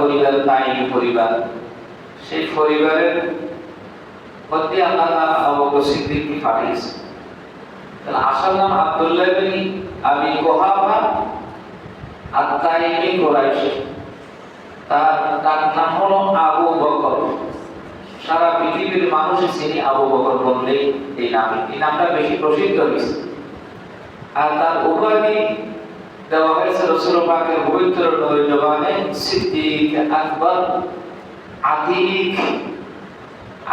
পরিবার তাইমি পরিবার, সেই পরিবারের মধ্যে আল্লাহ আবু বকর সিদ্দিককে পাঠিয়েছে। তাহলে আসল নাম আব্দুল্লাহ ইবনে আবি কুহাফা আত-তাইমি কুরাইশী, তার নাম হলো আবু বকর। সারা পৃথিবীর মানুষ চিনি আবু বকর বললে এই নামটা বেশি প্রসিদ্ধ হয়েছে। আর তার উপাধি দেওয়া হয়েছে রাসূল পাকের পবিত্র নবী জবানে সিদ্দিক আকবর আতিক।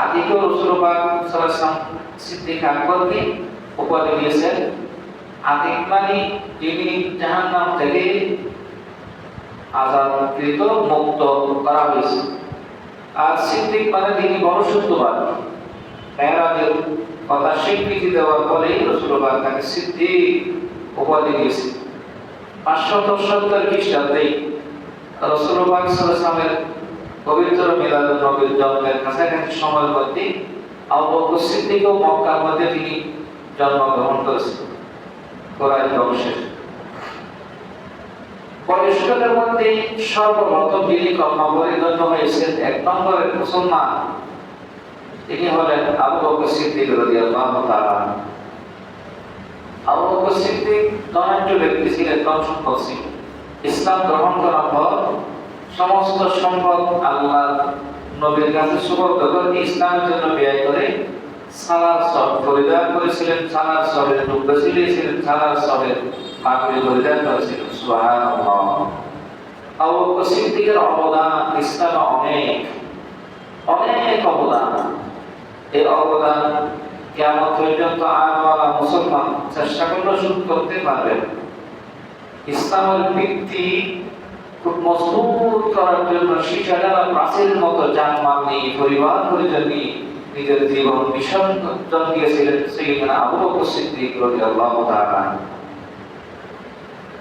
আতিক রাসূল পাক সাল্লাল্লাহু আলাইহি ওয়াসাল্লাম সিদ্দিক আকবরকে উপাধি দিয়েছেন। আতিক মানে যিনি জাহান্নাম থেকে আজাদকৃত মুক্ত করা হয়েছে। আর সিদ্দিক মানে তিনি বড় সত্যবান। মেরাজের কথা স্বীকৃতি দেওয়ার পরে রাসূলুল্লাহ তাকে সিদ্দিক উপাধি দিয়েছেন। 570 খ্রিস্টাব্দে রাসূলুল্লাহ সাল্লাল্লাহু আলাইহি ওয়াসাল্লামের পবিত্র মিলাদুন নবীর জন্মের কাছাকাছি সময়ের মধ্যে আবু বকর সিদ্দিকও মক্কার মধ্যে তিনি জন্মগ্রহণ করেছেন কুরাইশ বংশের। বয়স্কদের মধ্যে সর্বপ্রথম যিনি কলমা পরিণত হয়েছেন এক নম্বরের মুসলমান, তিনি হলেন আবু বকর সিদ্দিক রাদিয়াল্লাহু তাআলা। আবু বকর সিদ্দিক ধনাঢ্য ব্যক্তি ছিলেন, ধন সম্পদ ছিল। ইসলাম গ্রহণ করার পর সমস্ত সম্পদ আল্লাহর নবীর কাছে সুপর্দ করে ইসলামের জন্য ব্যয় করে সালার সব পরিত্যাগ করেছিলেন। সালার সবের রূপ বেছিয়েছিলেন, সালার সবের পাগড়ি পরিধান করেছিলেন। সুবহানাল্লাহ। আবু বকর সিদ্দিকের অবদান ইসলামে অনেক অবদান। এই অবদান কিয়ামত পর্যন্ত আগওয়ালা মুসলমান চেষ্টা করলে শুরু করতে পারবেন। ইসলামের ভিত্তি খুব মজবুত করার জন্য শিশাডালা প্রাচীর মতো জানমাল নিয়ে পরিবার পরিজন নিয়ে নিজের জীবন বিসর্জন দিয়েছিলেন সাইয়েদনা আবু বকর সিদ্দিক রাদিয়াল্লাহু তাআলা।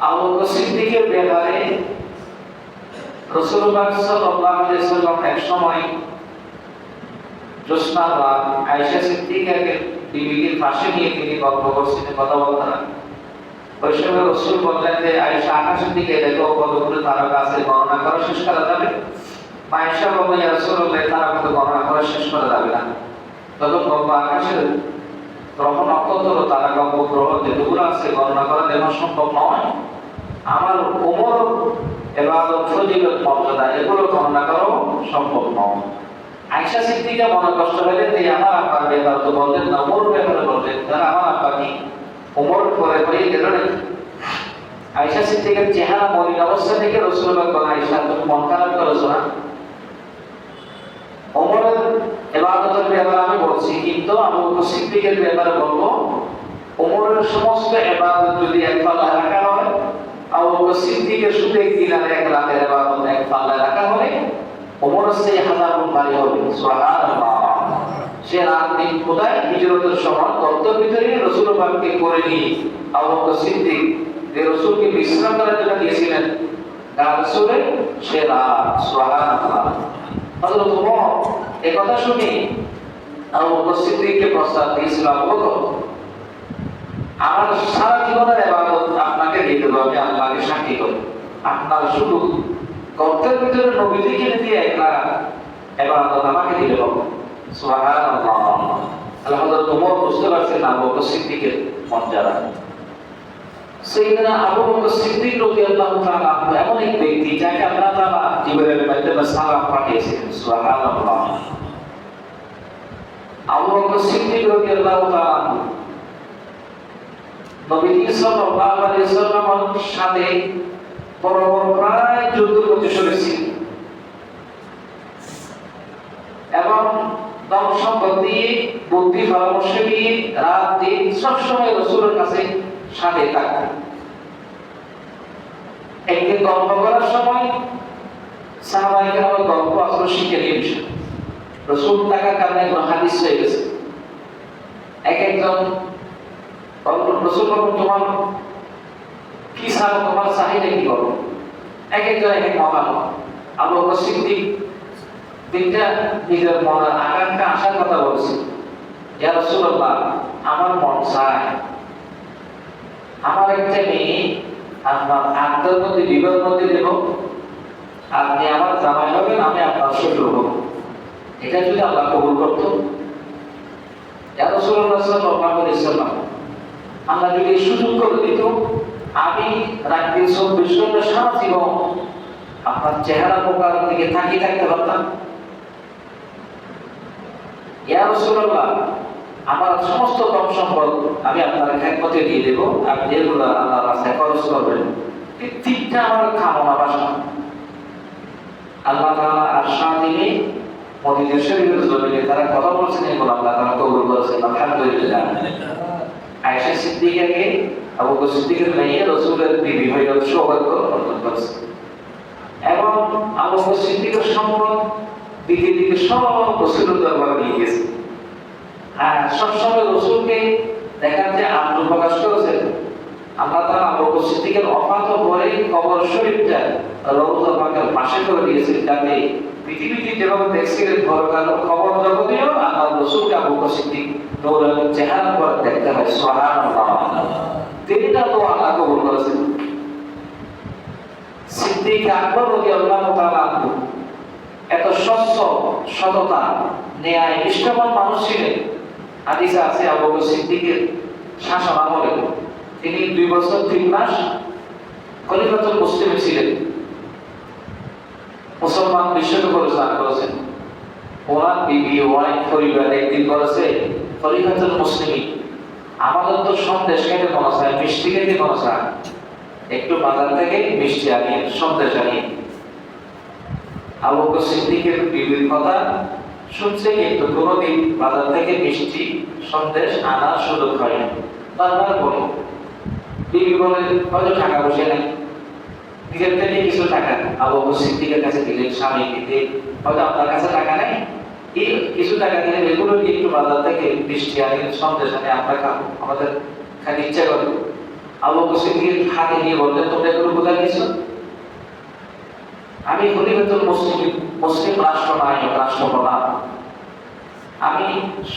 আবু বকর সিদ্দিকের ব্যাপারে রাসূলুল্লাহ সাল্লাল্লাহু আলাইহি ওয়াসাল্লাম এক সময় জোসনার রাত আয়েশা সিদ্দিকাকে বিবির পাশে নিয়ে তিনি গল্প করছিলেন, কথা বলতেন। ওই সময় রাসূল বললেন যে আয়েশা আকাশের দিকে দেখো, কতগুলো তারকা আছে, গণনা করা শেষ করা যাবে? আয়েশা বললেন ইয়া রাসূলুল্লাহ, তারকা তো গণনা করা শেষ করা যাবে না। তখন বলবো আকাশের গ্রহ নক্ষত্র তারকা উপগ্রহ যেগুলো আছে গণনা করা যেন সম্ভব নয়, আমার ওমর ইবাদত ফজিলত মর্যাদা এগুলো গণনা করা সম্ভব নয়। আয়েশা সিদ্দিকা মনে কষ্ট হলে যে আমার আব্বার ব্যাপার তো বললেন না, ওমর ব্যাপারে বললেন, তারা আমার আব্বা কি ওমর পরে হয়ে গেল না। আয়েশা সিদ্দিকার চেহারা মলিন অবস্থা থেকে রাসূলুল্লাহ বলেন, আয়েশা তুমি মন খারাপ করেছো না? ওমরের ইবাদতের ব্যাপারে আমি বলছি, কিন্তু আবু বকর সিদ্দিকের ব্যাপারে বলবো ওমরের সমস্ত ইবাদত যদি এক পাল্লায় রাখা হয়, আবু বকর সিদ্দিকের শুধু একদিনের এক রাতের ইবাদত এক পাল্লায় রাখা হয়, ওমরের সেই 1000 গুণ ভারী হবে। সুবহানাল্লাহ। সে রাত দিন খোদায় হিজরতের সময় কর্তব্যের ভিতরে রাসূলুল্লাহকে করে নিয়ে আবু বকর সিদ্দিক যে রাসূলকে বিশ্রাম করার জন্য দিয়েছিলেন রাসূলের সে রাত। সুবহানাল্লাহ। হযরত ওমর এই কথা শুনে আবু বকর সিদ্দিককে প্রস্তাব দিয়েছিল, আবু বকর আমার সারা জীবনের ইবাদত আপনাকে দিয়ে দেব, আমি আল্লাহকে সাক্ষী করি, আপনার শুধু কর্তব্যের ভিতরে নবীজিকে দিয়ে একলা ইবাদত আমাকে দিয়ে দেব। সুবহানাল্লাহ। আল্লাহ হযরত ওমর বুঝতে পারছেন আবু বকর সিদ্দিকের মর্যাদা। সাইয়েদনা আবু বকর সিদ্দিক রাদিয়াল্লাহু তাআলা এমন এক ব্যক্তি যাকে আল্লাহ তাআলা জিবরাইলের মাধ্যমে সালাম পাঠিয়েছেন। সুবহানাল্লাহ। আবু বকর সিদ্দিক রাদিয়াল্লাহু তাআলা নবী সাল্লাল্লাহু আলাইহি ওয়াসাল্লামের সাথে বড় বড় প্রায় যুদ্ধ করতে শুনেছেন এবং দম সম্পদ দিয়ে বুদ্ধি পরামর্শ দিয়ে রাত দিন সবসময় রাসূলের কাছে সাথে থাকতেন। একদিন গল্প করার সময় সাহাবায়ে কেরাম গল্প আসলে শিখে নিয়েছেন। রাসূল থাকার কারণে হাদিস হয়ে গেছে। এক একজন রাসূল বলেন তোমার কি সাহাবা, তোমার চাহিদা কি বলো? এক একজন এক এক মতামত। আবু বকর সিদ্দিক তিনটা নিজের মনের আকাঙ্ক্ষা আশার কথা বলছে, ইয়া রাসূলুল্লাহ আমার মন চায় আমার একটা মেয়ে আপনার আত্মার মধ্যে বিবাহের মধ্যে দেব, আপনি আমার জামাই হবেন, আমি আপনার শ্বশুর হব। এটা যদি আল্লাহ কবুল করত, ইয়া রাসূলুল্লাহ সাল্লাল্লাহু আলাইহি ওয়াসাল্লাম, আল্লাহ যদি সুযোগ করে দিত, আমি রাত্রি 24 ঘন্টা সারা জীবন আপনার চেহারা মুখের দিকে তাকিয়ে থাকতে পারতাম। ইয়া রাসূলুল্লাহ, আমার সমস্ত ধন সম্পদ আমি আপনার খেদমতে দিয়ে দেব, আপনি এগুলো আল্লাহর রাস্তায় খরচ করবেন। এই তিনটা আমার কামনা বাসনা আল্লাহ তাআলা আরশাদিনে মদিনা শরীফের জমিনে তারা কথা বলছেন, এগুলো আল্লাহ তাআলা কবুল করেছেন। আলহামদুলিল্লাহ। আয়েশা সিদ্দিকাকে আবু বকর সিদ্দিকের মেয়ে রাসূলের বিবি হয়ে সৌভাগ্য অর্জন করেছে, এবং আবু বকর সিদ্দিকের সম্পদ দিকে দিকে সব রাসূলের দরবারে নিয়ে গেছে। আর সবসময় রাসূলকে দেখাতে আগ্রহ প্রকাশ করেছেন। আল্লাহ তাআলা আবু বকর সিদ্দিকের ওফাত পরে কবর শরীফটা রওজা পাকের পাশে করে দিয়েছেন, যাতে পৃথিবীতে যেভাবে দেখছিলেন পরকাল কবর জগতেও আল্লাহ রাসূলকে আবু বকর সিদ্দিক নূরের চেহারা পর দেখতে হয়। সুবহানাল্লাহ। তিনটা তো আল্লাহ কবুল করেছেন। সিদ্দিক আকবর রাদিয়াল্লাহু তাআলা আনহু এত স্বচ্ছ, সততা, ন্যায়, নিষ্ঠাবান মানুষ ছিলেন। হাদিসে আছে আবু বকর সিদ্দিকের শাসন আমলে তিনি 2 বছর 3 মাস খলিফাতুল মুসলিম ছিলেন। মুসলমান বিশ্বকে পরিচালনা করেছেন। ওনার বিবি ওয়াইফ পরিবার একদিন করেছে, খলিফাতুল মুসলিম, আমাদের তো সন্দেশ খেতে মনে চায়, মিষ্টি খেতে মনে চায়, একটু বাজার থেকে মিষ্টি আনিয়ে সন্দেশ আনিয়ে। আবু বকর সিদ্দিকের বিবির কথা শুনছে, কিন্তু কোনোদিন বাজার থেকে মিষ্টি সন্দেশ আনার সুযোগ হয় না। বারবার বলে, বিবি বলে হয়তো টাকা পয়সা নেই, নিজের থেকে কিছু টাকা আবু বকর সিদ্দিকের কাছে দিলেন, স্বামীকে দিয়ে, হয়তো আপনার কাছে টাকা নেই, এই কিছু টাকা দিলে এগুলো একটু বাজার থেকে মিষ্টি আনি সন্দেশ আনি আমরা খাবো, আমাদের খালি ইচ্ছা করে। আবু বকর সিদ্দিক হাতে নিয়ে বললেন, তোমরা এগুলো কোথায় গেছো? আমি খলিফাতুল মুসলিম রাষ্ট্রনায়ক, রাষ্ট্রপ্রধান, আমি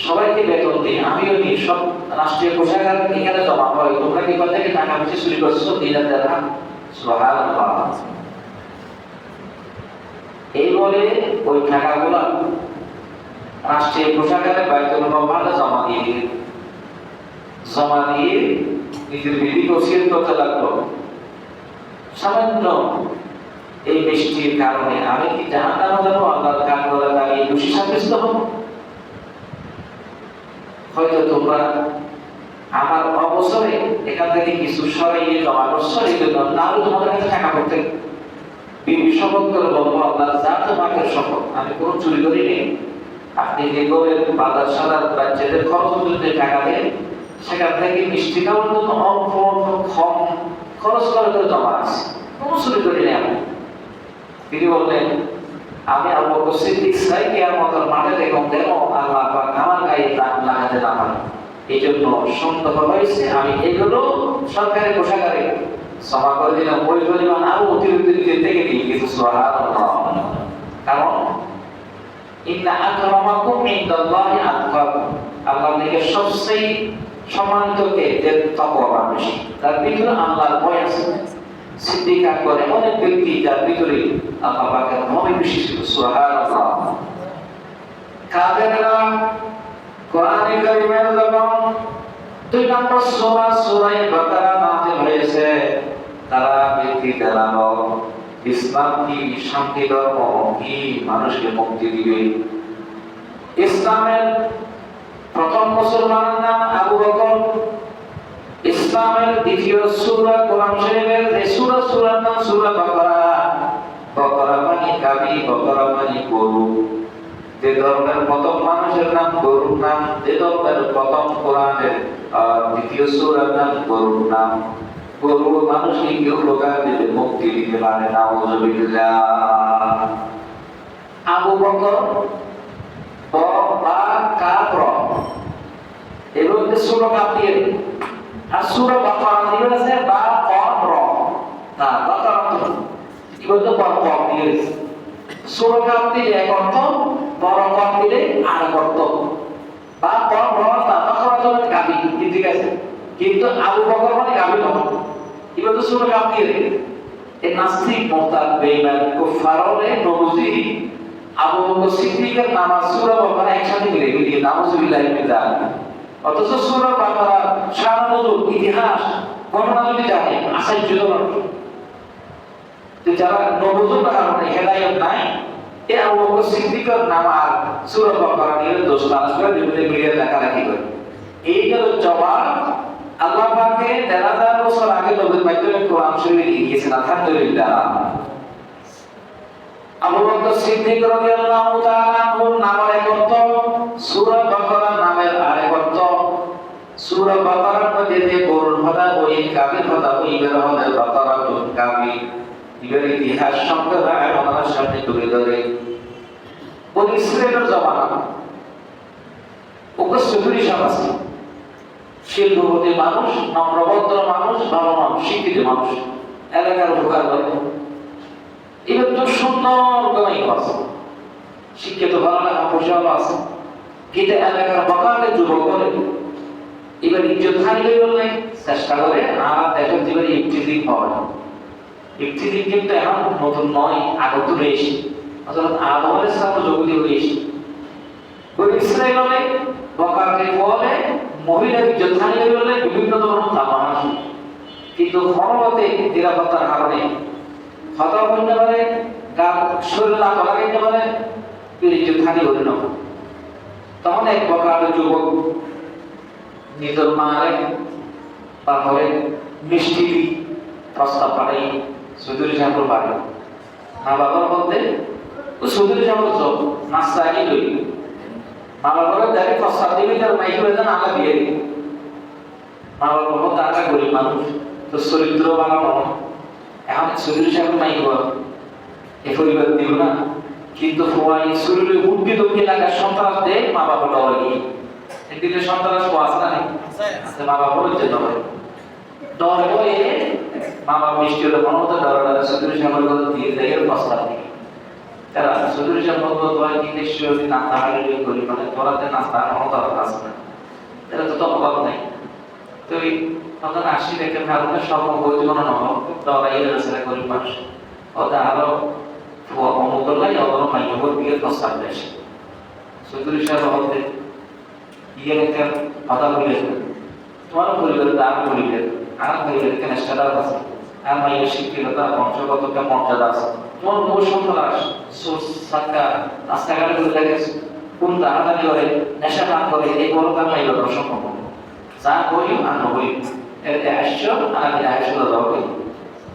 সবাইকে বেতন দিই, আমিও নিই, সব রাষ্ট্রীয় কোষাগার এখানে জমা হয়, তোমরা কি কথা থেকে টাকা পয়সা চুরি করছো? দিনের দ্বারা। সুবহানাল্লাহ। এই বলে ওই টাকাগুলো রাষ্ট্রীয় কোষাগারে বাইতুল মালে জমা দিয়ে দিলেন। জমা দিয়ে নিজের বিবিকে ওসিয়ত করতে লাগলো, সামান্য এই মিষ্টির কারণে আমি কি জাহান্নামে যাবো? আল্লাহর কাঠগড়া দাঁড়িয়ে দোষী সাব্যস্ত হব? হয়তো তোমরা আমার অবসরে এখান থেকে কিছু সরাইয়ে জমা করছো, এই জন্য তাহলে তোমাদের কাছে টাকা করতে। বিবি শপথ করে বলবো, আল্লাহর জাত মাকের শপথ, আমি কোনো চুরি করি নেই। আপনি যে করে বাজার সাজার বাচ্চাদের খরচ যদি টাকা দেন, সেখান থেকে মিষ্টি খাওয়ার জন্য অল্প কম খরচ করে জমা আছে, কোনো চুরি করি নেই আমি। তিনি বললেন, আমি আবু বকর সিদ্দিক চাই কিয়ামতের মাঠে দেখুন দেব আল্লাহ পাক আমার গায়ে দাগ লাগাতে না পারে। এই জন্য সন্দেহ হয়েছে, আমি এগুলো সরকারি কোষাগারে জমা করে দিলাম, ওই পরিমাণ আরো অতিরিক্ত নিজের থেকে দিয়ে কিছু। সুবহানাল্লাহ। কারণ ইন্না আকরামাকুম ইনদাল্লাহি আতকাকুম, আল্লাহর দিকে সবচেয়ে সম্মানিত কে? যে তাকওয়াবান বেশি, তার ভিতরে আল্লাহর ভয় আছে। সিদ্দিক আকবর এমন এক ব্যক্তি যার ভিতরে আল্লাহ পাকের ভয় বেশি ছিল। সুবহানাল্লাহ। কাফেররা কোরআনে কারীমের যখন 2 নম্বর সূরা সূরা বাকারা নাযিল হয়েছে, তারা ব্যক্তি জানালো ইসলাম কি শান্তি ধর্ম, কি মানুষকে মুক্তি দিবে। ইসলামের প্রথম মুসলমানের নাম আবু বকর। ইসলামের দ্বিতীয় সূরা কোরআন শরীফের যে সূরার নাম সূরা বাকারা। বাকারা মানে গাবি, বাকারা মানে গরু। যে ধর্মের প্রথম মানুষের নাম গরুর নাম, যে ধর্মের প্রথম কোরআনের দ্বিতীয় সূরার নাম গরুর নাম। গরু মানুষকে কেউ উপকার দিতে, মুক্তি দিতে পারে না। নাউযুবিল্লাহ। আবু বকর বা কাফর এবং সূরা কাফির আর সূরা বাকারা দিয়ে আছে বা কর না বাকারা ইবনে বাকারা দিয়ে আছে। সূরা কাফির এক অর্থ, বড় কর দিলে আর অর্থ, বা কর না বাকারা মানে গাবি, ঠিক আছে, কিন্তু আবু বকর মানে গাবি নয়। ইবনে সূরা কাফির এই নাস্তিক মোরতাদ বেঈমান কুফাররে নবুজি আবু বকর সিদ্দিকের নামাজ সূরা বাকারা একসাথে মিলিয়ে নাউজুবিল্লাহি মিন যালিক। অথচ সূরা বাকারা সারা নজর ইতিহাস গণনা যদি জানে আশ্চর্যজনক। তো যারা নবুজুর কারণে হেদায়েত নাই, এ আবু বকর সিদ্দিকের নামাজ সূরা বাকারা নিয়ে দোষ তালাশ করে বিভিন্ন মিডিয়া লেখালেখি করে। এই গেল জবাব। আল্লাহ পাকে ১৩,০০০ বছর আগে নবীর মাধ্যমে কোরআন শরীফে লিখিয়েছেন। আলহামদুলিল্লাহ। আবু বকর সিদ্দিক রাদিয়াল্লাহু তাআলা আনহুর নামের এক অর্থ, সূরা বাকারা নামের আরেক অর্থ। সূরা বাকারার মধ্যে যে গরুর কথা ওই কাবির কথা ওই বের হবে বাকারা তো কাবি এর ইতিহাস সংক্ষেপে আমাদের সামনে তুলে ধরে। বনি ইসরাঈলের জমানা ওকে চৌধুরী সমাজ, শিল্পপতি মানুষ, নম্রভদ্র মানুষ, ভালো মানুষ, শিক্ষিত মানুষ, এলাকার উপকার করে। এবার তো সুন্দর কমাই আছে, শিক্ষিত ভালো লেখা পয়সাও আছে, কিন্তু এলাকার বকালে যুবক করে। এবার ইজ্জত হারিয়ে বললে চেষ্টা করে আর দেশের জীবনে ইফতিজিক হয়। ইফতিজিক কিন্তু এখন নতুন নয়, আগত রয়েছে। অর্থাৎ আদম আলাইহিস সালাম জগতে রয়েছে। বনি ইসরাঈলে বকাকে বলে মহিলা ইজ্জত হারিয়ে বললে বিভিন্ন ধরনের তামাশা আসে। কিন্তু ফরমতে নিরাপত্তার কারণে হতাশ হইতে পারে, গান শরীর না লাগাইতে পারে, ইজ্জত হারিয়ে হইল না। তখন এক বকার যুবক নিজের মারে তারপরে মিষ্টি প্রস্তাব পাঠাই চৌধুরী সাহেবের বাড়ি। মা বাবার মধ্যে ও চৌধুরী সাহেবের চোখ নাস্তা আগে লই মা বাবার দেখে প্রস্তাব দিবি তার মাইক হয়ে যান আগে বিয়ে দিবি। মা বাবার মধ্যে আগে গরিব মানুষ, তো চরিত্র বানানো। এখন চৌধুরী সাহেবের মাইক বল এ পরিবার দিব না, কিন্তু শরীরে উঠবি দমকি লাগার সন্ত্রাস দেয় মা বাবা ডরে গিয়ে। একদিকে সন্ত্রাস আছে না নেই, মা বাবা হচ্ছে ডরে ডর হয়ে মা বাবা মিষ্টি হলে মনে হতো ডর ডরে চৌধুরী সাহেবের কথা দিয়ে দেয় প্রস্তাব দিই। তারা চৌধুরী সাহেব বলতো তোরা কি নিশ্চয় নাস্তা হারিয়ে করি, মানে তোরাতে নাস্তা মতো আছে না, তাহলে তো অভাব নাই। তো তখন আসি দেখে ভারতের সব বৈধ নহব ডরাই রয়েছে গরিব মানুষ ওটা আরো অমুদলাই অবর মাইনবর বিয়ের প্রস্তাব দিয়েছে। চৌধুরী সাহেব হতে বিয়ের একটা কথা বলেছেন, তোমার পরিবারের আর পরিবার আর পরিবারের কেন স্ট্যাটাস আছে, আর মাইয়ের শিক্ষিততা বংশগত মর্যাদা আছে, তোমার বহু সন্ত্রাস সোর্স সাক্কা রাস্তাঘাটে করে দেখেছে, কোন তাড়াতাড়ি করে নেশা পান করে, এই বড় তার মাইয়ের অসম্ভব। যা করি আর নবই এতে আসছো আর আমি আসলে যাবই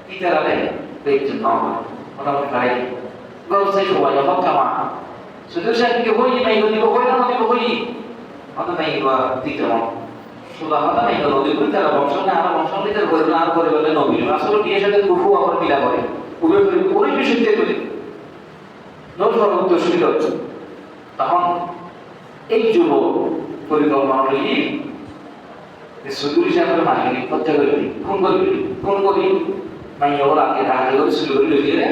কি তারালে পেয়েছেন নয় মোটামুটি খাই গল্পের সবাই হক কামা শুধু সাহেবকে হই নাই দিব হই না দিব হই অত নাই বা দিতে মন সুদা হতা নাই নদী করে তারা বংশ না আর বংশ নিতে করে না আর করে বলে নবী আসলে বিয়ের সাথে কুফু আবার মিলা করে উভয় করে ওই বিষয়তে বলি নজর উত্তর শুরু হচ্ছে। তখন এই যুব পরিকল্পনা নিয়ে চৌধুরী সাহেবের মাকে হত্যা করবি, খুন করবি মাইয়া ওর আগে রাগে করে শুরু করে দিয়ে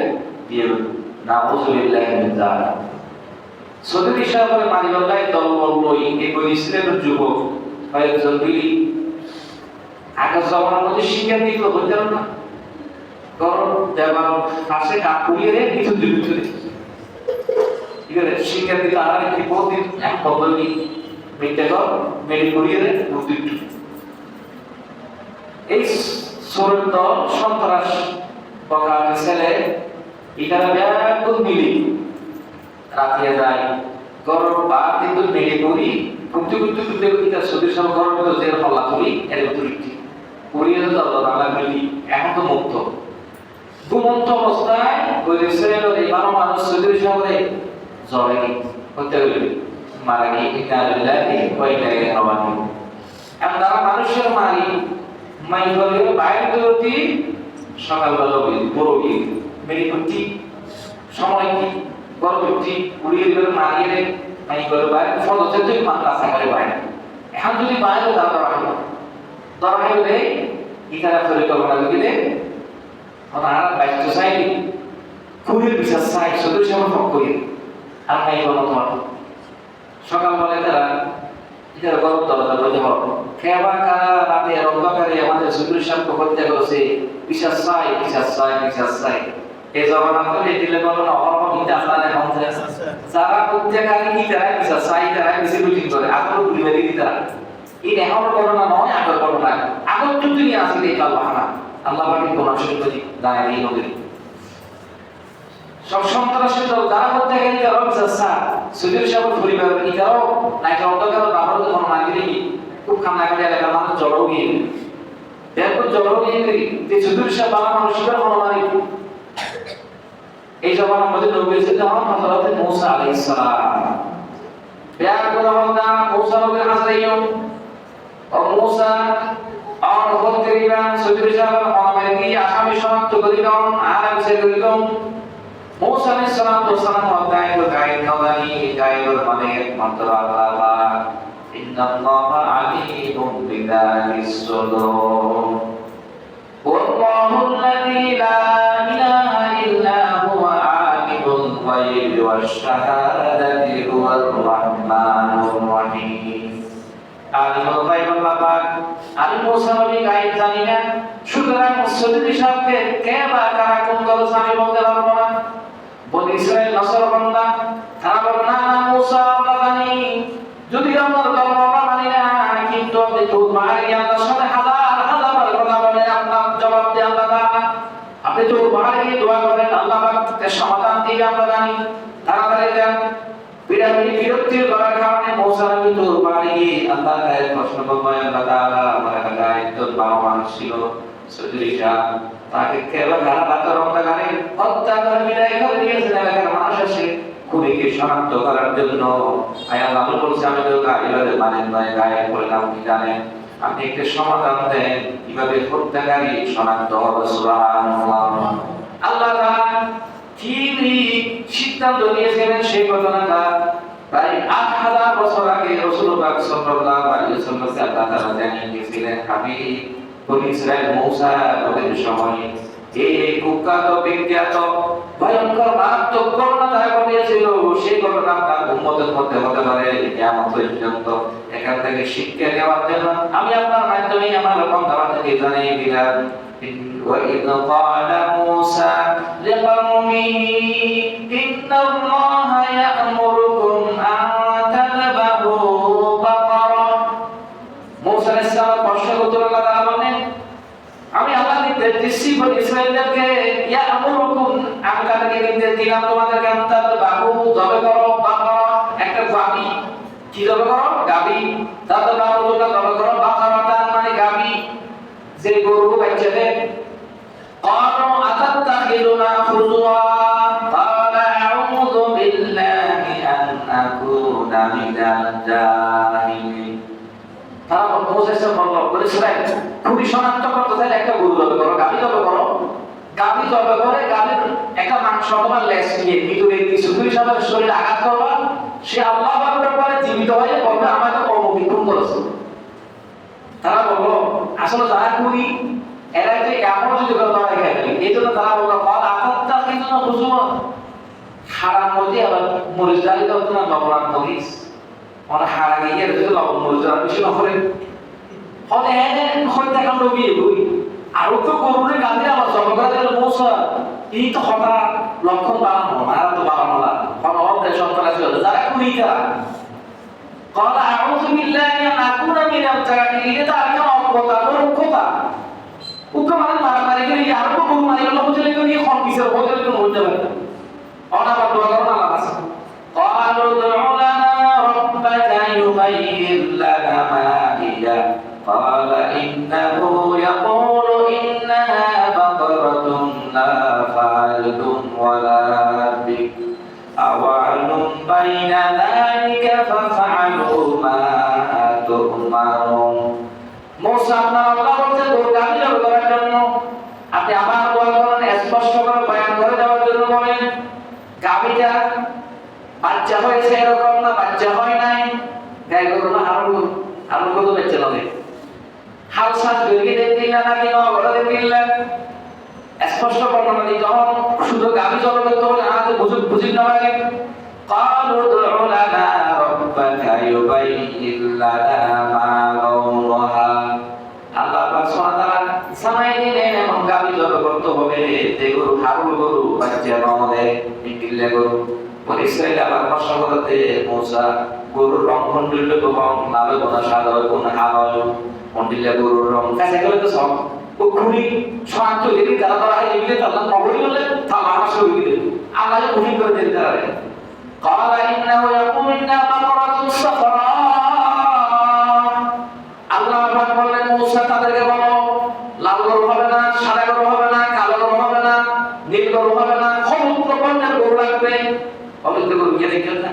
দিয়ে নাউজুবিল্লাহি মিন যালিক। চৌধুরী সাহেবের মালিবাল্লাহ দলবল লই এই বলিছিলেন যুবক কয়েকজন মিলি আগের জমানার মধ্যে শিক্ষা দিত হইতে না, কারণ যেমন পাশে কাপ করিয়ে রে কিছু ভিতরে ঠিক আছে শিক্ষা দিত আর একটি বহুদিন এক পদ্ধতি মিটে কর মেরি করিয়ে রে বুদ্ধি এই চরিত্র সন্ত্রাস বকার ছেলে এখানে ব্যাপক মিলি রাতে যায় গরম বা কিন্তু মেলে করি প্রতি এটা সদৃশ গরম যে হল্লা করি এর অতিরিক্তি করিয়ে বাংলা মিলি এখন তো মুক্ত ঘুমন্ত অবস্থায় এই বারো মানুষ সদৃশ শহরে জ্বরে হতে গেলে মারা গিয়ে এখন তারা মানুষের মারি মাই বলে বাইরে দৌড়তি সকালবেলা বড় গিয়ে মেরি করতি সময় কি বড় করতি উড়িয়ে দিলে মারিয়ে মাই করে বাইরে ফল হচ্ছে তুই মাত্রা সাকারে বাইরে এখন যদি বাইরে ধরা হইলে ইতারা পরিকল্পনা দিলে ওনারা বাইরে চাইনি খুবই বিশ্বাস চাই শুধু সেমন ফক করি আর মাই বলো তোমার সকালবেলায় তারা এরকম দরজা বলে হল খেবা কারা রাতে অন্ধকারে আমাদের সুদূর সামনে হত্যা করেছে পিসাস চাই এই জমানাতে দিলে বলো না অরব হিতা সালে হচ্ছে যারা হত্যাকারী কি তারা পিসাস চাই তারা বেশি লুটিং করে আগর গুলি মেরে দিতা এই এখন করোনা নয় আগর করোনা আগর তো তুমি আসলে এই কালবাহানা আল্লাহ পাকের কোরআন শরীফ বলি দাঁড়ায় এই নদী সব সন্ত্রাসী দল যারা হত্যাকারী তারা পিসাস চাই সুদূর সামনে পরিবার ইতাও নাকি অন্ধকার বাবার যখন মাগিরি খুব কান্না করে এলাকার মানুষ জড়ো গিয়ে এরপর জড়ো গিয়ে যে সুদূর সামনে বাবা মানুষের হনমারি এই জমানার মধ্যে নবী ছিলেন হযরত মূসা আলাইহিস সালাম প্যার করে বলতা মূসা নবীর হাজরাইও ও মূসা আর হত্যাকারীরা সুদূর সামনে হনমারি কি আসামি শনাক্ত করিলাম আর সে করিলাম মূসা আলাইহিস সালাম তো সালাম গায়ব গায়ব মানে একমাত্র আল্লাহ ইন্নাল্লাহা আলীমুম বিযাতিস সুদূর ওয়াল্লাহু আল্লাযী লা ইলাহা ইল্লা হুয়া আলিমুল গায়বি ওয়াশ শাহাদাতি হুয়ার রাহমানুর রহিম আলিমুল গায়ব আল্লাহ পাক আমি মূসা নবী গায়ব জানি না সুতরাং সুদূর সামনে কে বা কারা কোন দল আমি বলতে পারবো না বনি ইসরাইল নসর বান্দা তারা বলে না মূসা আমরা জানি যদি আমরা ধর্ম মানি না কিন্তু আপনি তো মারি আল্লাহর সাথে হাজার কথা বলে আপনার জবাব দিয়ে আল্লাহ তাআলা আপনি তো মারি দোয়া করেন আল্লাহ পাকের সমাধান দিবে আমরা জানি তাড়াতাড়ি দেন বিরক্তি করার কারণে মূসা নবী তো মারি আল্লাহ তাআলা প্রশ্ন করলেন আল্লাহ তাআলা আমার একটা একজন বাবা মানুষ ছিল সুদৃশা তাকে কেবল গানা বাতার অন্ধকারে হত্যা করে বিদায় করে দিয়েছেন এলাকার মানুষ এসে খুনিকে শনাক্ত করার জন্য আল্লাহ বলছে আমি তো গায়ের মানেন নয় গায়ের করলাম কি জানেন আপনি একটা সমাধান দেন কিভাবে হত্যাকারী শনাক্ত হবে সুবহানাল্লাহ আল্লাহ তাআলা কি সিদ্ধান্ত নিয়েছিলেন সেই ঘটনাটা প্রায় ৮০০০ বছর আগে রাসূলুল্লাহ সাল্লাল্লাহু আলাইহি ওয়াসাল্লাম আল্লাহ তাআলা জানিয়ে দিয়েছিলেন হাবিব বনি ইসরাইল মূসা নবীর সময় এই কুখ্যাত বিখ্যাত ভয়ঙ্কর মারাত্মক ঘটনা তারা ঘটিয়েছিল সেই ঘটনা আপনার উম্মতের মধ্যে হতে পারে কিয়ামত পর্যন্ত এখান থেকে শিক্ষা নেওয়ার জন্য আমি আপনার মাধ্যমে আমার বন্ধুবান্ধবকে জানিয়ে দিলাম وَإِذْ قَالَ مُوسَى لِقَوْمِهِ إِنَّ اللَّهَ يَأْمُرُكُمْ أَن تَذْبَحُوا بَقَرَةً মূসা আলাইহিস সালাম প্রশ্নের উত্তরে আল্লাহ তাআলা বলেন আমি আল্লাহ নির্দেশ দিচ্ছি বনি ইসরাঈলকে ইয়ামুরুকুম আমি তাদেরকে নির্দেশ দিলাম তোমাদেরকে আনতাল বাহু জবে করো বাকরা একটা গাবি কি জবে করো গাবি তাদের বাহু তোমরা জবে করো বাকরাতান মানে গাবি যে গরু বাচ্চা দেয় ক্বালু আতাত্তাখিযুনা হুজুয়া ক্বালা আউযু বিল্লাহি আন আকুনা মিনাল জাহিলিন তারা মূসা বলে ইসরাঈল খুবই শনাক্ত করতে চাইলে একটা গরু জবে করো গাবি জবে করে গাবির একটা মাংস অথবা লেজ নিয়ে ভিতরে কিছু হিসাবে শরীরে আঘাত করবা সে আল্লাহ পাকের পরে জীবিত হয়ে বলবে আমাকে অবহিত করেছে তারা বললো আসলে যারা খুবই এরা যে এমন যদি করে তারা খেয়ে ফেলি এই জন্য তারা বললো ফল আত্মহত্যা এই জন্য হুজুর হারাম মরিচ আবার মরিচ ডালি তো না লবণ মরিচ অনেক হারা গিয়ে যদি লবণ মরিচ আর বেশি নকরে হলে হত্যা কাণ্ড বিয়ে বই আর তো করুণে গান্ধী আবার জনগণের মৌসা এই তো হঠাৎ লক্ষণ বাড়ানো আর তো বাড়ানো না অর্ধেক সন্ত্রাসী হলো যারা কুড়িটা قال اعوذ بالله ان اكون من الجاهلين এটা আর কেন অজ্ঞতা মূর্খতা উত্তর মানে মারামারি করে আর তো কোন মারি হলো বুঝলে কি কোন বিচার বলে কোন হতে পারে অনাবাদ দোয়া করো না আল্লাহ قالوا ادع لنا ربك يبين لنا ما هي قال إنه يقول إنها بقرة لا فارض ولا بكر أوعن بين ذلك فافعلوا ما تؤمرون মূসা আপনার আল্লাহ বলতে গাবি জবে করার জন্য আপনি আবার দোয়া করেন স্পষ্ট করে বয়ান করে দেওয়ার জন্য বলেন গাবিটা বাচ্চা হয়েছে এরকম না বাচ্চা হয় নাই গাই গরু না আরো কত বাচ্চা হবে হাল সাজ বেরিয়ে দেখতে না নাকি না বলে দেখলে স্পষ্ট বর্ণনা দিতে হবে শুধু গাবি জবে করতে হলে আজ বুঝিয়ে না লাগে قالوا ادع لنا ربك ربك يبين لنا ما لونها আল্লাহ পাক সুবহানাহু ওয়া তাআলা জানাই দিলেন এমন গাবি জব করতে হবে যে গরু হারুল গরু বাচ্চা রমদে নিকিলে গরু পরিশ্রয় আবার প্রশ্ন করতে মুসা গরুর রং খন্ডিল এবং লালে বনা সাদা কোন হাওয়াল খন্ডিলে গরুর রং কাছে গেলে তো সব খুনি শান্ত এদিকে তারা তারা এদিকে আল্লাহ কবর করলে তা মানুষ হয়ে গেল আল্লাহ খুনি করে দিতে পারে قال انه يقول انها بقره صفراء আল্লাহ পাক বললেন মুসা তাদেরকে বলো লাল গরু হবে না সাদা গরু হবে না কালো গরু হবে না নীল গরু হবে না হলুদ বর্ণের গরু লাগবে হলুদ গরু কে দেখেন না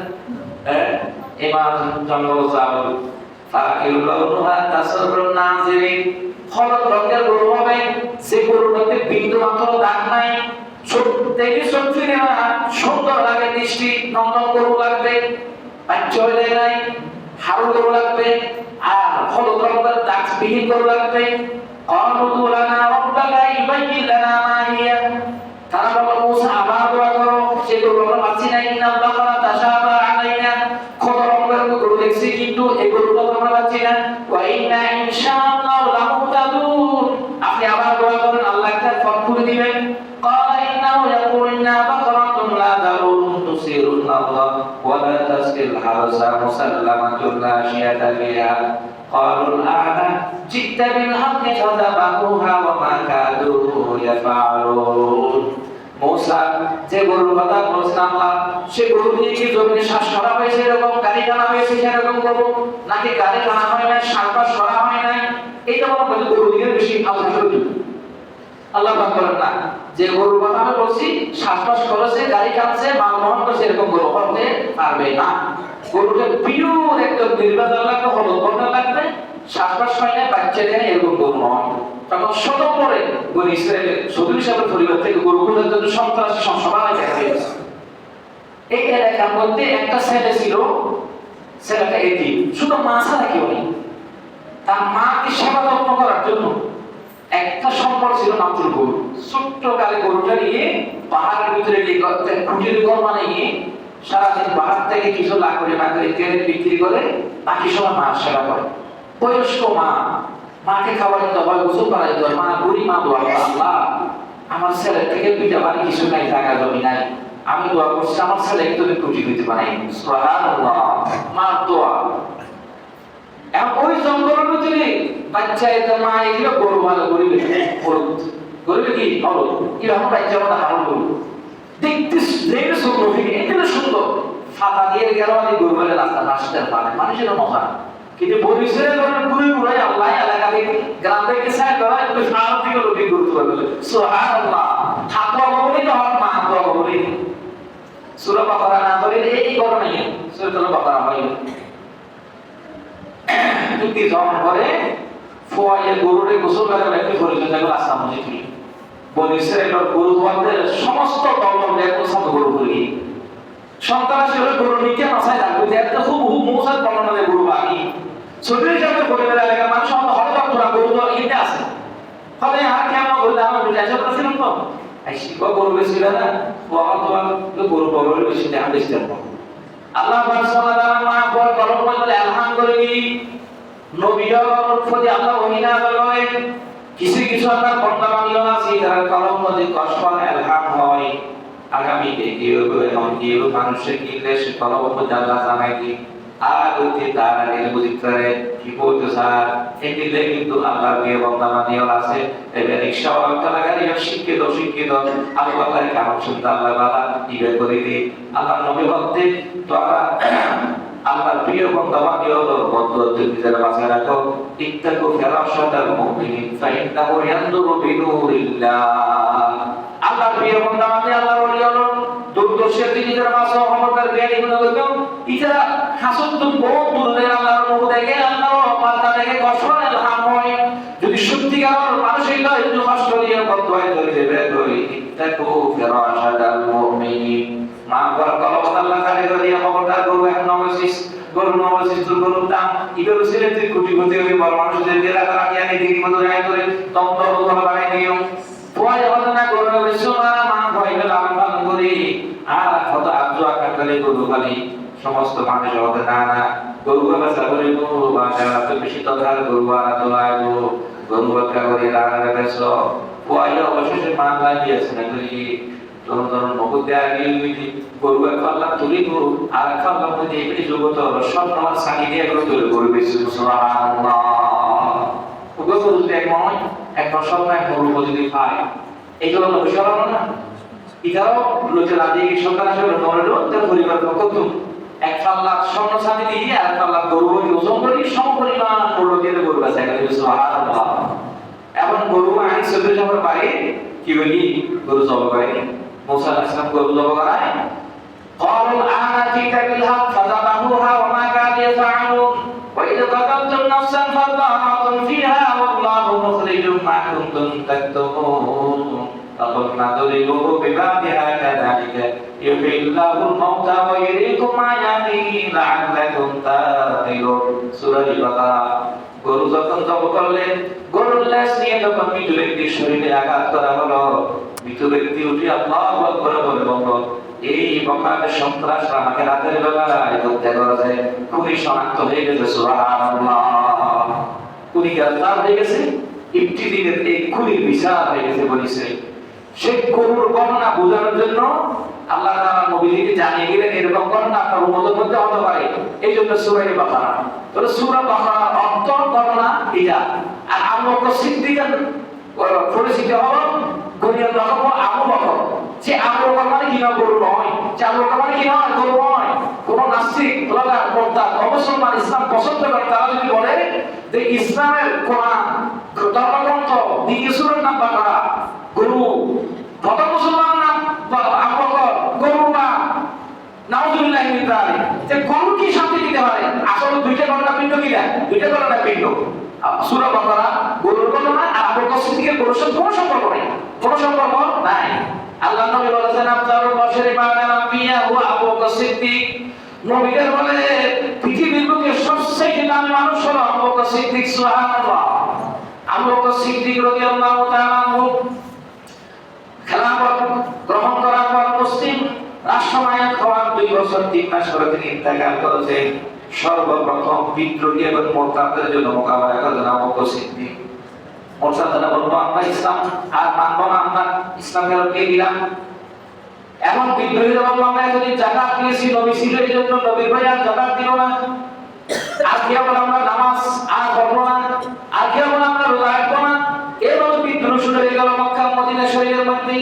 ইমান জঙ্গল যাও ফাকিল লাউহা তাসরুন নাজিরিন হলুদ রঙের গরু হবে সে গরুর মধ্যে বিন্দু মাত্র দাগ নাই দেখে সত্যি না সুন্দর লাগে দৃষ্টি নন্দন গরু লাগবে বাচ্চা হয়ে নাই হারু গরু লাগবে আর হলুদ রঙের দাগবিহীন গরু লাগবে قالوا لنا ربك يبين لنا ما هي তারা বলল মুসা আবার দোয়া করো সে গরু আমরা পাচ্ছি না ইন্না বাকারা তাশাবা আলাইনা কত রঙের গরু দেখছি কিন্তু এই গরুটা তো আমরা পাচ্ছি না ওয়া ইন্না ইনশাআল্লাহ লামুতাদুন আপনি আবার দোয়া করেন আল্লাহ একটা পথ খুলে দিবেন قال انه يقول انها بقره لا ذلول تثير الارض ولا تسقي الحرث مسلمه لا شية فيها قالوا الآن جئت بالحق فذبحوها وما كادوا يفعلون موسى যে গরুর কথা বলছেন আল্লাহ সে গরু দিয়ে কি জমিনে শ্বাস করা হয়েছে এরকম গাড়ি টানা হয়েছে সেরকম গরু নাকি গাড়ি টানা হয় না শ্বাস করা হয় নাই এটা বলা গরু দিয়ে বেশি আলোচনা করি আল্লাহ পাক বলেন না যে গরুর কথা আমি বলছি শ্বাস করেছে গাড়ি টানছে মাল বহন করছে এরকম গরু হতে পারবে না গরুটা পিওর একদম নির্বাচন লাগবে হলুদ বর্ণের লাগবে শ্বাস হয় না বাচ্চা দেয় এরকম গরু নয় তখন শত পরে গরু ইসরায়েলের সদুরি সাহেবের পরিবার থেকে গরুগুলোর জন্য সন্ত্রাসী সবাই দেখা গেছে এই এলাকার মধ্যে একটা ছেলে ছিল ছেলেটা এতিম শুধু মা ছাড়া কেউ নেই তার মাকে সেবা যত্ন করার জন্য একটা সম্পদ ছিল মাত্র গরু ছোট্ট কালে গরুটা নিয়ে পাহাড়ের ভিতরে গিয়ে কুটির ঘর বানিয়ে সারাদিন বাহার থেকে কিছু লাখ করে না করে তেল বিক্রি করে বাকি সময় মা সেবা করে বয়স্ক মা মাকে খাবার দিতে হয় গোসল করাই দিতে হয় মা বুড়ি মা দোয়া করে আল্লাহ আমার ছেলের থেকে দুইটা বাড়ি কিছু নাই টাকা জমি নাই আমি দোয়া করছি আমার ছেলে একটু কুটি হইতে পারে সুবহানাল্লাহ মা দোয়া এখন ওই জঙ্গলের ভিতরে বাচ্চা এটা মা এগুলো গরু ভালো গরিবে গরিবে কি হলো এরকম বাচ্চা আমরা হারণ গরু দেখতে দেখে সুন্দর এটা সুন্দর ফাতা দিয়ে গেল আমি গরু বলে রাস্তা রাস্তার পারে মানুষের মজা কিন্তু পরিসরের কারণে পুরো পুরাই আল্লাহ এলাকা থেকে গ্রাম থেকে সাইড করা একটু সারা থেকে লোকে গুরুত্ব পাবে সুবহানাল্লাহ হাতওয়া বলি তো হক মা হাতওয়া বলি সূরা বাকারা না করে এই করো নাই সূরা বাকারা হয় তুই যখন করে ফোয়াইয়ের গরুরে গোসল করে একটু পরিচয় থাকলে রাস্তা মধ্যে তুই বলিসের গরু ধোয়াতে সমস্ত দলবল একটু সাথে গরু করি সন্তানাসী হলে গরু নিকে মাসায় থাকবে দেখতে খুব মৌসার বর্ণনা দেয় গরু বাকি ছোট হিসাবে পরিবারের এলাকার মানুষ আমাদের হলে তোরা গরু ধোয়া ইতে আছে ফলে আর কেমন বললে আমার বুঝে আসে ওটা ছিলাম তো শিখ গরু বেশি না ও আমার তোমার গরু বড় বেশি দেখা বেশি আল্লাহ মা বল কলম বলে আলহামদুলিল্লাহ নবীর প্রতি আল্লাহ ওহিনা বলে কিছু কিছু আপনার বর্তমানীয় আছে যারা কলম মধ্যে কষ্ট আলহাম হয় আগামীতে কেউ এমন কেউ মানুষের কিনলে সে কলম জানলা জানাই কি আর ওই তারা বুঝতে পারে কি বলতে স্যার এদিকে কিন্তু আল্লাহ দিয়ে বর্তমানীয় আছে এবার রিক্সাওয়ালা চালাগাড়ি শিক্ষিত আল্লাহ কারণ শুনতে আল্লাহ বাবা ইবে করে দিই আল্লাহ নবী ভক্তি তো আল্লাহর প্রিয় বন্ধবাদী হলো বন্ধুত্বের ভিতরে বাঁচিয়ে রাখো ইত্তাকু ফিরাশাতাল মুমিনিন ফাইন্নাহু ইয়ানজুরু বিনুরিল্লাহ আল্লাহর প্রিয় বন্ধবাদী আল্লাহর ওলি হলো দুর্দর্শের ভিতরে বাঁচো হমকার জ্ঞানী গুণ হলো ইতারা হাসদ বহুত দূরে আল্লাহর মুখ দেখে আল্লাহর পাতা দেখে কষ্ট এলহাম হয় যদি সত্যিকার মানুষের নয় যদি কষ্ট দিয়ে বদয় করে দেবে কই ইত্তাকু ফিরাশাতাল মুমিনিন মা বড় কলম আল্লাহ কারে দিয়ে খবরদার গরু এক নবসিস গরু নবসিস গরুর দাম ইবের ছেলে তুই কোটি কোটি ওই বড় মানুষদের দিয়ে রাখা রাখিয়া নি দিন মতো রায় করে তন্ত্র বদল বানাই দিও পোয়া হবে না গরু বিশ্বমা মা ভয় গেল আমি পালন করি আর কত আজু আকার করে গরু খালি সমস্ত মানুষ হতে না না গরু বাচ্চা করে বাচ্চা তো বেশি দরকার গরু আনা তো লাগবো গরু বাচ্চা করে রান্না বেসো পয়লা অবশেষে মামলা দিয়েছে না তুই তখন তখন নগদ দেওয়া গিয়ে গরু এক পাল্লা তুলি গরু আর এক পাল্লা মধ্যে এমনি জগত সব আমার সানি দিয়ে গরু তুলে গরু বেশি গরু এক নয় এক সব এক গরু যদি খায় এইগুলো বিষয় না এটাও লোকে লাগিয়ে সন্তান আসলে নড়লো তার পরিবার কত এক পাল্লা স্বর্ণ সানি দিয়ে আর পাল্লা গরু ওজন করে সম পরিমাণ পড়লো দিয়ে গরু আছে এখন গরু আইন চলে যাওয়ার পরে কি বলি গরু জব করে মুসা আলাইহিস সালাম গরু জব করায় قالوا آتيك بالحق فذبحوها وما كانوا يفعلون وإذ قتلتم نفسا فادارأتم فيها والله مخرج ما كنتم تكتمون فقلنا اضربوه ببابها كذلك يحيي الله الموتى ويريكم آياته لعلكم تعقلون সূরা বাকারা গরু যখন জব করলেন গরুর লেজ নিয়ে যখন মৃত ব্যক্তির শরীরে আঘাত করা হলো মৃত ব্যক্তি উঠে আল্লাহু আকবার বলে বলল এই বকার সন্ত্রাস আমাকে রাতের বেলায় হত্যা করেছে খুবই শনাক্ত হয়ে গেছে সুবহানাল্লাহ খুবই গ্রেফতার হয়ে গেছে ইবতিদিনের এই খুবই বিচার হয়ে গেছে বলেছে সেই গরুর বর্ণনা বোঝানোর জন্য আল্লাহ তাআলা নবীকে জানিয়ে দিলেন এরকম ঘটনা আপনার উম্মতের মধ্যে হতে পারে এই জন্য সূরা বাকারা তাহলে সূরা বাকারা অর্থ ঘটনা এটা আর আবু বকর সিদ্দিকের পরিচিত হলো গরিয়ার লকব আবু বকর যে আবু বকর মানে কি না গরু নয় যে আবু বকর মানে কি না গরু নয় কোন নাস্তিক লাগার পর্দা অবসম্মান ইসলাম পছন্দ করে তারা যদি বলে যে ইসলামের কোরআন ধর্মগ্রন্থ দ্বিতীয় সূরার নাম বাকারা গরু প্রথম মুসলমান নাম আবু বকর গরু না নাউজুবিল্লাহি মিন যালিক যে গরু কি শান্তি দিতে পারে আসলে দুইটা গণনা পিণ্ড কি না দুইটা গণনা পিণ্ড সূরা বাকারা গরুর গণনা আর আবু বকর সিদ্দিকের কোনো সম্পর্ক নেই কোনো সম্পর্ক নাই আল্লাহ নবী বলেছেন আফজালুল বাশারি বা'দাল আম্বিয়া হুয়া আবু বকর সিদ্দিক নবীদের বলে পৃথিবীর বুকে সবচেয়ে দামি মানুষ হলো আবু বকর সিদ্দিক সুবহানাল্লাহ আবু বকর সিদ্দিক রাদিয়াল্লাহু তাআলা আনহু খেলাফত গ্রহণ করার পর মুসলিম রাষ্ট্রনায়ক হওয়ার 2 বছর 3 মাস পরে তিনি ইন্তেকাল করেছেন সর্বপ্রথম বিদ্রোহী এবং মোরতাদের জন্য মোকাবেলা করেন আবু বকর সিদ্দিক মোরতাদরা বলল আমরা ইসলাম আর মানব না আমরা ইসলাম ফেরতকে দিলাম এখন বিদ্রোহীরা বলল আমরা যদি যাকাত দিয়েছি নবী ছিল এই জন্য নবীর ভাই আর যাকাত দিল না আর কেউ বলে আমরা নামাজ আর পড়বো না আর কেউ বলে আমরা রোজা রাখবো না এভাবে বিদ্রোহ শুরু হয়ে গেল মক্কা মদিনা শরীরের মধ্যে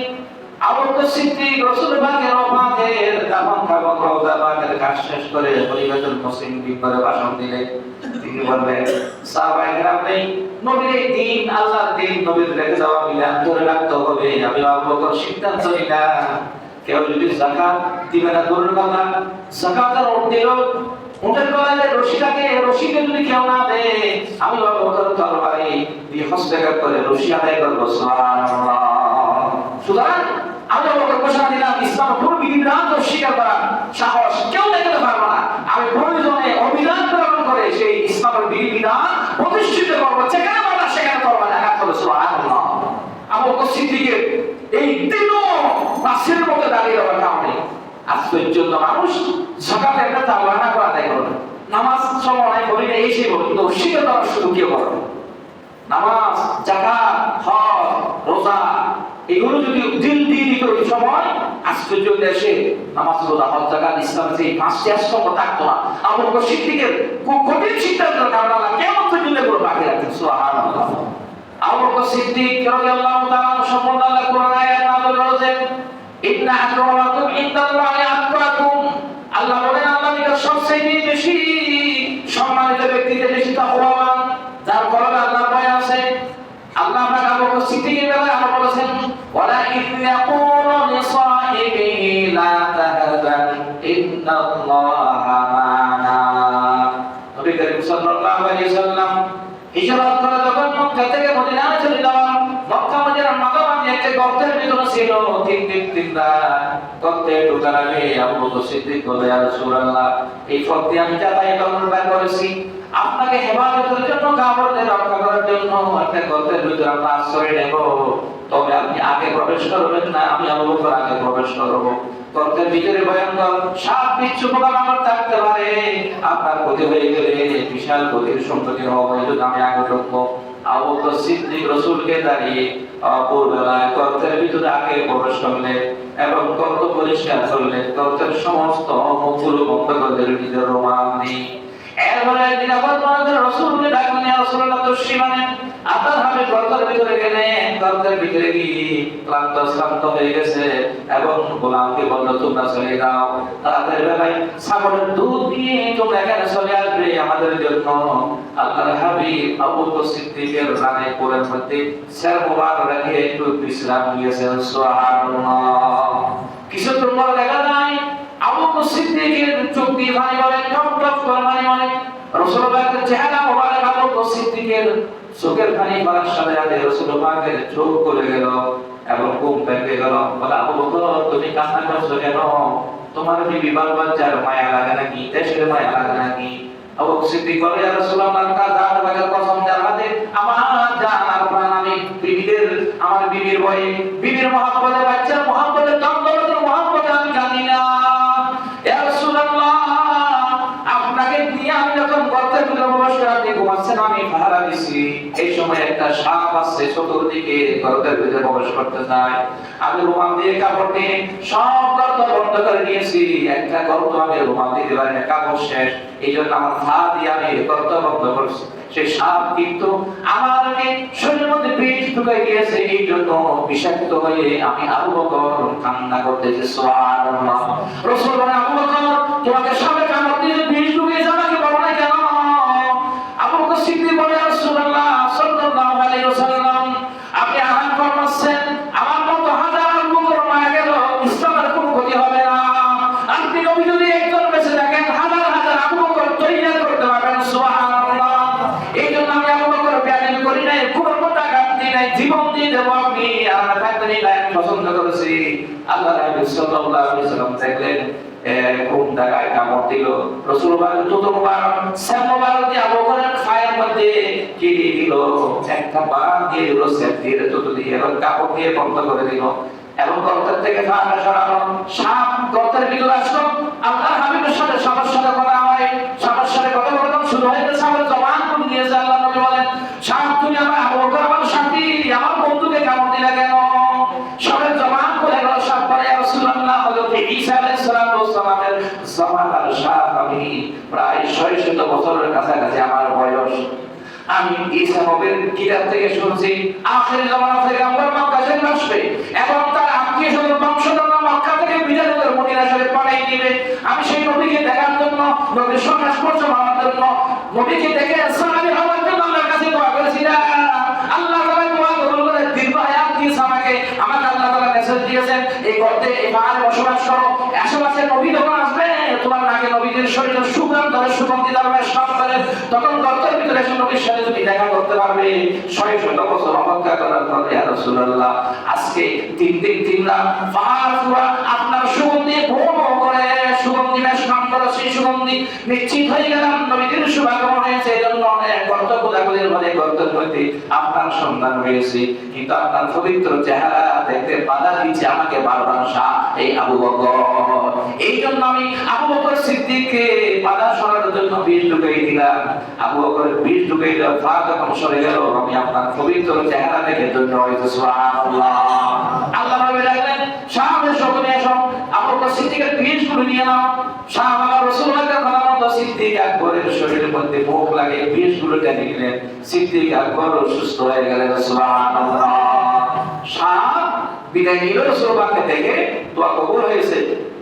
আবু বকর সিদ্দিক রাসূল পাকের ওফাতের দাফন কাফন রওজা পাকের কাজ শেষ করে পরিবারের মুসলিম বিপরে ভাষণ দিলেন তিনি বললেন সাহাবায়ে কেরাম নেই নবীর এই দিন আল্লাহর দিন নবীর রেখে যাওয়া মিলান ধরে রাখতে হবে আমি আবু বকর সিদ্ধান্ত নিলাম কেউ যদি যাকাত দিবে না দূরের কথা যাকাতের ওট দিল ওটের গলায় রশিকে যদি কেউ না দেয় আমি আবু বকর তরবারি দিয়ে হস্তক্ষেপ করে রশি আদায় করব সুবহানাল্লাহ সুতরাং আমি আবু বকর ঘোষণা দিলাম ইসলাম পুরো বিধিবিধান স্বীকার করার সাহস কেউ দেখাতে পারবে না আমি প্রয়োজনে অভিযান প্রেরণ করে সেই ইসলামের বিধিবিধান প্রতিষ্ঠিত করব যেখানে বলা সেখানে করব আঘাত করব সুবহানাল্লাহ আবু বকর সিদ্দিকের এই দিনও পাশের মধ্যে দাঁড়িয়ে দেওয়ার কারণে আশ্চর্য মানুষ যাকাতের একটা তাওয়ানা করা দেয় করে নামাজ সময় করি না এই সেই কিন্তু স্বীকার করার শুরু কেউ করে নামাজ যাকাত হজ রোজা এগুলো যদি দিল দিয়ে দিত ওই সময় আশ্চর্য দেশে নামাজ রোজা হজ যাকাত ইসলামের যে পাঁচটি স্তম্ভ থাকতো না আবু বকর সিদ্দিকের কঠিন সিদ্ধান্তের কারণে আল্লাহ কিয়ামত পর্যন্ত এগুলো বাকি রাখতেন সুবহানাল্লাহ আবু বকর সিদ্দিক রাদিয়াল্লাহু তাআলা সম্পর্কে আল্লাহ কোরআন আয়াত নাযিল করেছেন ইন্না আকরামাকুম ইনদাল্লাহি আতকাকুম আল্লাহ বলেন আল্লাহর নিকট সবচেয়ে বেশি সম্মানিত ব্যক্তিদের বেশি তাকওয়াবান যার কলবে আল্লাহর ভয় আছে আল্লাহ পাক আবু বকর সিদ্দিকের ব্যাপারে আল্লাহ বলেছেন ওয়ালা ইয ইয়াকুলু লিসাহিবিহি লা তাহজান ইন্নাল্লাহা মা'না নবী করিম সাল্লাল্লাহু আলাইহি ওয়াসাল্লাম হিজরত করে যখন মক্কা থেকে মদিনায় চলে যাওয়া মক্কা মদিনার মাঝামাঝি একটা গর্তের ভিতরে ছিল 3 রাত গর্তে ঢোকার আগে আবু বকর সিদ্দিক বলে ইয়া রাসূলুল্লাহ এই পথে আমি যাতায়াত করবার করেছি আপনাকে হেফাজতের জন্য কাফেরদের রক্ষা করার জন্য একটা গর্তের ভিতরে আমরা আশ্রয় নেব তবে আপনি আগে প্রবেশ করবেন না আমি আবু বকর আগে প্রবেশ করব গর্তের ভিতরে ভয়ঙ্কর সাপ বিচ্ছু পোকামাকড় থাকতে পারে, আপনার ক্ষতি হয়ে গেলে বিশাল ক্ষতির সম্মুখীন হওয়া হয়তো আমি আগে রাখবো। আবু বকর সিদ্দিক রাসূলকে দাঁড়িয়ে ভোরবেলায় গর্তের ভিতরে আগে প্রবেশ করলেন এবং গর্ত পরিষ্কার করলেন, গর্তের সমস্ত মুখগুলো বন্ধ করে নিজের রুমাল নিয়ে এরপরে একদিন আবার রাসূলকে ডাকলেন, ইয়া রাসূলুল্লাহ তশরিফানে আপনার হাবিব গর্তের ভিতরে গেলেন, গর্তের ভিতরে গিয়ে ক্লান্ত হয়ে গেছে এবং গোলামকে বলল তোমরা চলে যাও, তাদের বেলায় ছাগলের দুধ দিয়ে তোমরা এখানে চলে আসবে আমাদের জন্য। আল্লাহর হাবিব আবু বকর সিদ্দিকের রানে কোলের মধ্যে স্যার মোবারক রেখে একটু বিশ্রাম নিয়েছেন। সুবহানাল্লাহ। কিছুক্ষণ পর দেখা যায় আবু বকর সিদ্দিকের চোখ দিয়ে পানি পড়ে, টপ টপ করে পানি পড়ে। রাসূলুল্লাহর চেহারা মোবারক আবু বকর সিদ্দিকের চোখের পানি পড়ার সাথে সাথে রাসূলুল্লাহর চোখ খুলে গেল এবং ঘুম ভেঙে গেল। বলে আবু বকর তুমি কান্না করছো কেন? তোমার বিবি বাল বাচ্চার মায়া লাগে নাকি? দেশের মায়া লাগে নাকি? আবু বকর সিদ্দিক বলে ইয়া রাসূলুল্লাহ তার জান লাগে কসম জানাতে আমার জান আর প্রাণ আমি আমার বিবির ভয়ে, বিবির মহব্বতে, বাচ্চার মহব্বতে, দন্দরতের মহব্বতে আমি জানি না। ইয়া রাসূলুল্লাহ আপনাকে নিয়ে আমি যখন গর্তের ভিতরে প্রবেশ করে আপনি ঘুমাচ্ছেন আমি পাহারা দিছি, এই সময় একটা সাপ আসছে চতুর্দিকে গর্তের ভিতরে প্রবেশ করতে চায়, আমি রুমাল দিয়ে কাপড় নিয়ে সব গর্ত বন্ধ করে দিয়েছি, একটা গর্ত আমি রুমাল দিয়ে দিলাম, কাপড় শেষ, এই জন্য আমার পা দিয়ে আমি গর্ত বন্ধ করছি। সেই সাপ কিন্তু আমাকে শরীরের মধ্যে বিষ ঢুকাই দিয়েছে, এই জন্য বিষাক্ত হয়ে আমি আবু বকর কান্না করতেছি। সুবহানাল্লাহ। রাসূল বলেন আবু বকর তোমাকে সাপে কামড় দিয়ে বিষ ঢুকিয়েছে আমাকে বলো না কেন? আবু বকর সিদ্দিক বলে ইয়া রাসূলুল্লাহ সাল্লাল্লাহু আলাইহি ওয়াসাল্লাম আপনি আরাম করছেন, আমার মতো হাজার আবু বকর মারা গেল ইসলামের কোনো ক্ষতি হবে না। আপনি নবী যদি একজন বেঁচে থাকেন হাজার হাজার আবু বকর তৈরি করতে পারবেন। সুবহানাল্লাহ। এই জন্য আমি আবু বকর বেয়াদবি করি নাই, কোনো টাকা দিই নাই, জীবন দিয়ে দেবো আপনি আর থাকবেন এটা আমি পছন্দ করেছি। আল্লাহ নবী সাল্লাল্লাহু আলাইহি ওয়াসাল্লাম দেখলেন কোন জায়গায় কামড় দিল, রাসূলুল্লাহ দুটো মুবারক সেম মুবারক দিয়ে আবু বকরের পায়ের মধ্যে কি দিল, একটা বান দিয়ে দিল, সেম দিয়ে দুটো দিয়ে এবং কাপড় দিয়ে বন্ধ করে দিল এবং গর্তের থেকে ফাঁকা সরানো। সাপ গর্তের ভিতরে আসলো, আল্লাহর হাবিবের সাথে সাপের সাথে কথা হয়, সাপের সাথে কথা বলতে শুরু হয়ে গেছে, সাপের জবান খুলে দিয়েছে। আল্লাহ নবী বলেন সাপ তুমি আমার আবু বকর আমার সাথী আমার বন্ধুকে কামড় দিলা কেন? সাপের জবান খুলে গেল। সাপ বলে ইয়া রাসূলুল্লাহ হযরত ঈসা আলাইহিস সালাতু ওয়াস সালামের জামানার সাপ, আমি প্রায় 600 বছরের কাছাকাছি আমার বয়স, আমি ঈসা নবীর কিতাব থেকে শুনছি আখির জামানা থেকে আমরা মক্কা শরীফে আসবে এবং তার আত্মীয় স্বজন বংশধররা মক্কা থেকে বিদায় করে মদিনা শরীফ পাঠিয়ে দিবে। আমি সেই নবীকে দেখার জন্য, নবীর সঙ্গে স্পর্শ হওয়ার জন্য, নবীকে দেখে সাহাবী হওয়ার জন্য আল্লাহর কাছে দোয়া করেছিলাম। আল্লাহ তাআলা দোয়া কবুল করে দীর্ঘ হায়াত দিয়েছেন আমাকে আল্লাহ তাআলা মেসেজ দিয়েছেন এই গর্তে এই পাহাড়ে বসবাস করো, আশেপাশে নবী যখন আসবে তোমার নাকে নবীদের শরীরের সুগন্ধ সুগন্ধি দ্বারা সাপ করে, তখন গর্তের ভিতরে এসে নবীর সাথে তুমি দেখা করতে পারবে। 600 বছর অপেক্ষা করার পরে ইয়া রাসূলুল্লাহ আজকে 3 দিন 3 রাত পাহাড় পুরা আপনার সুগন্ধি ভ্রমণ করে সুগন্ধি মেশকাম করে, সেই সুগন্ধি নিশ্চিত হয়ে গেলাম নবীদের শুভাগমন হয়েছে। এই জন্য অনেক গর্ত খোঁজাখুঁজির মধ্যে গর্তের মধ্যে আপনার সন্ধান হয়েছে, কিন্তু আপনার পবিত্র চেহারা দেখতে বাধা দিচ্ছে আমাকে বারবার শাহ এই আবু বকর। এই জন্য আমি আবু বকর সিদ্দিককে বাধা সরানোর জন্য বিষ ঢুকিয়ে দিলাম। আবু বকরের বিষ ঢুকিয়ে দিলাম, ফাঁক যখন সরে গেল আমি আপনার পবিত্র চেহারা দেখে ধন্য হয়েছে। সুবহানাল্লাহ। আল্লাহ নবী বললেন সাহাবাদের সকলে এসো, আবু বকর সিদ্দিকের বিষ গুলো নিয়ে নাও। সাহাবারা রাসূলুল্লাহর কথা মতো সিদ্দিক আকবরের শরীরের মধ্যে মুখ লাগে বিষ গুলো টেনে নিলেন, সিদ্দিক আকবর সুস্থ হয়ে গেলেন। সুবহানাল্লাহ। সাহাব বিদায় নিল, রাসূলুল্লাহকে দেখে দোয়া কবুল হয়েছে।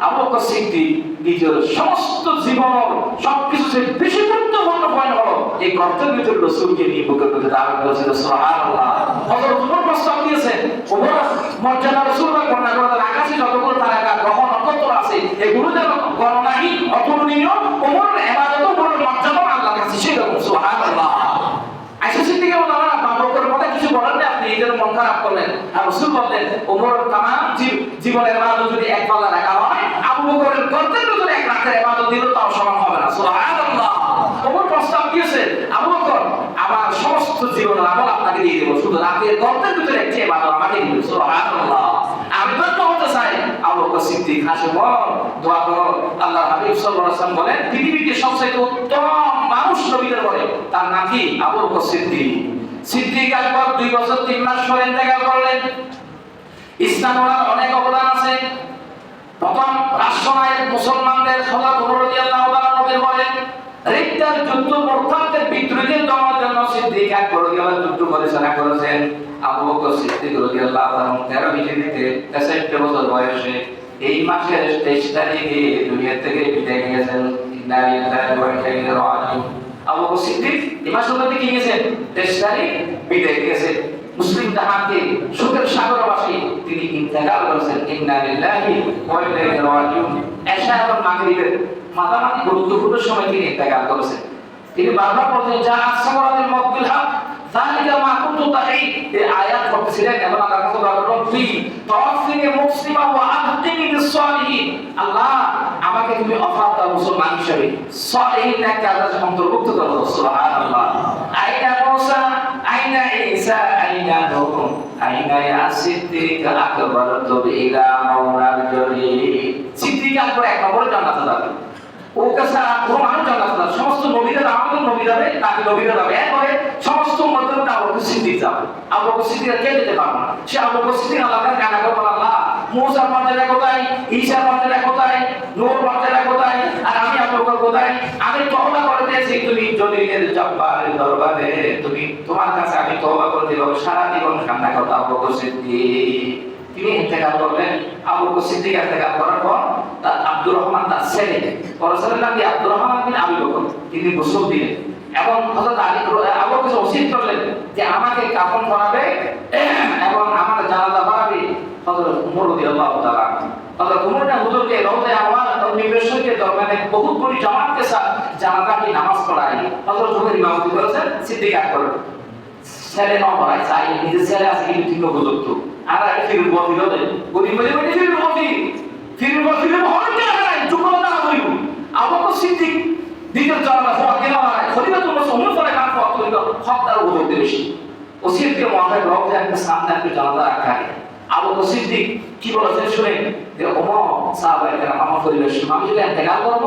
আবু বকর সিদ্দিক নিজের সমস্ত জীবন সবকিছু যে বেশি গুরুত্বপূর্ণ পয়েন্ট হলো এই গর্তের ভিতরে রাসূলকে নিয়ে বুকের মধ্যে ধারণ করেছিল। সুবহানাল্লাহ। হযরত ওমর প্রস্তাব দিয়েছেন, ওমর মর্যাদা রাসূলুল্লাহ বর্ণনা করেন আকাশে যতগুলো তারকা গ্রহ নক্ষত্র আছে এগুলো যেন গণনাহীন অতুলনীয়, ওমর ইবাদতও বড় মর্যাদা আল্লাহর কাছে সেরকম। সুবহানাল্লাহ। আয়েশা সিদ্দিকা বলেন আবু বকরের কথা কিছু বলেন না, আপনি এদের মন খারাপ করলেন। আর রাসূল বলেন ওমরের তামাম জীবনের ইবাদত যদি এক পাল্লা রাখা হয় আবু বকরের গর্তের ভিতরে এক রাতের ইবাদত দিলেও তাও সমান হবে না। সুবহানাল্লাহ। ওমর প্রস্তাব দিয়েছে আবু বকর আমার সমস্ত জীবনের আমল আপনাকে দিয়ে দেব, শুধু রাতের গর্তের ভিতরে একটি ইবাদত আমাকে দিবেন। সুবহানাল্লাহ। আমি তো হতে চাই আবু বকর বকর সিদ্দিক হাসে দোয়া করো। আল্লাহর হাবিব সাল্লাল্লাহু আলাইহি ওয়াসাল্লাম বলেন পৃথিবীতে সবচেয়ে উত্তম মানুষ নবীদের বলে তার নাম কি? আবু বকর সিদ্দিক। সিদ্দিক আকবর 2 বছর 3 মাস পরে ইন্তেকাল করলেন। ইসলামের অনেক অবদান আছে। প্রথম রাষ্ট্রনায়ক মুসলমানদের হযরত ওমর রাদিয়াল্লাহু তাআলা নবী বলেন রিদ্দার যুদ্ধ মুরতাদদের বিদ্রোহীদের দমানোর জন্য সিদ্দিক আকবর রাদিয়াল্লাহু যুদ্ধ পরিচালনা করেছেন। আবু বকর সিদ্দিক রাদিয়াল্লাহু তাআলা 13 হিজরিতে 63 বছর বয়সে এই মাসের 23 তারিখে দুনিয়া থেকে বিদায় নিয়েছেন। ইন্না লিল্লাহি ওয়া ইন্না ইলাইহি রাজিউন। আবু বকর সিদ্দিক এই মাসের মধ্যে কি গিয়েছেন? 23 তারিখ বিদায় নিয়েছেন। মুসলিম জাহানকে সুখের সাগরবাসী তিনি ইন্তেকাল করেছেন। ইন্না লিল্লাহি ওয়া ইন্না ইলাইহি রাজিউন। এশা এবং মাগরিবের মাঝামাঝি গুরুত্বপূর্ণ সময় তিনি ইন্তেকাল করেছেন। তিনি বারবার বলতেন যা আসসালাতুল মাগরিব হক যালিকা মা কুনতু তাই। এই আয়াত পড়ছিলেন এবং আল্লাহর কাছে দোয়া করলেন রব্বি তাওফিনি মুসলিমা ওয়া আহদিনি বিস-সালিহিন। আল্লাহ আমাকে তুমি ওফাত মুসলমান হিসেবে সালিহিন কাজে অন্তর্ভুক্ত করো। সুবহানাল্লাহ। আইনা মুসা আইনা ঈসা আইনা নূহ আইনা ইয়া সিদ্দিক আকবর তুবি ইলা মাওলাল জলিল। সিদ্দিক আকবর এক নম্বরে জান্নাতে যাবে। ওকে ছাড়া কোনো মানুষ জান্নাতে যাবে। সমস্ত নবীরা আমাদের নবী যাবে, তাকে নবীরা যাবে। এরপরে সমস্ত উম্মতের আবু বকর সিদ্দিক যাবে। আবু বকর সিদ্দিক কে যেতে পারবে না। সে আবু বকর সিদ্দিক আল্লাহর কাছে করবে আল্লাহ মুসার মর্যাদা কোথায়, ঈসার মর্যাদা কোথায়, নূহর মর্যাদা কোথায়, আর আমি আবু বকর কোথায়? আমি তওবা করে দিয়েছি তুমি জলিলের জব্বারের দরবারে, তুমি তোমার কাছে আমি তওবা করে দেব। সারা জীবন কান্না করতে আবু বকর সিদ্দিক তিনি ইন্তেকাল করলেন। আবু বকর সিদ্দিক ইন্তেকাল করার পর তার আব্দুর রহমান তার ছেলে পরশের নাম আব্দুর রহমান বিন আবু বকর তিনি গোসল দিলেন এবং হযরত আলী আবু বকর ওসিয়ত করলেন যে আমাকে কাফন করাবে এবং আমার জানাজা পড়াবে হযরত ওমর রাদিয়াল্লাহু তাআলা। হযরত ওমর ने हुजूर के रोज़े अनवार और निवेशों के दरमियान एक बहुत बड़ी जमात के साथ জানাজা की नमाज पढ़ाई। हज़रत ওমর ইমামতি করেছেন, সিদ্দিক আকবর ছেলে না পড়ায় চাই নিজের ছেলে আছে কিন্তু ঠিক বুঝতো আর ফিরুল বফিল দে গদি বলে বলে ফিরুল বফিল হল কে নাই যুবকতা হইল। আবু বকর সিদ্দিক দ্বিতীয় জানাজা ফরজ কেন হয় খলিফাতুল মুসলিমিন পরে কান ফরজ হইল হকদার ওজোর বেশি। ওসিয়ত के मौके लोग के सामने आपके জানাজা রাখা है। আবু বকর সিদ্দিক কি বলেছেন শুনেন যে ওমর সাহাবায়ে কেরাম আমার পরিবেশ আমি যদি ইন্তেকাল করব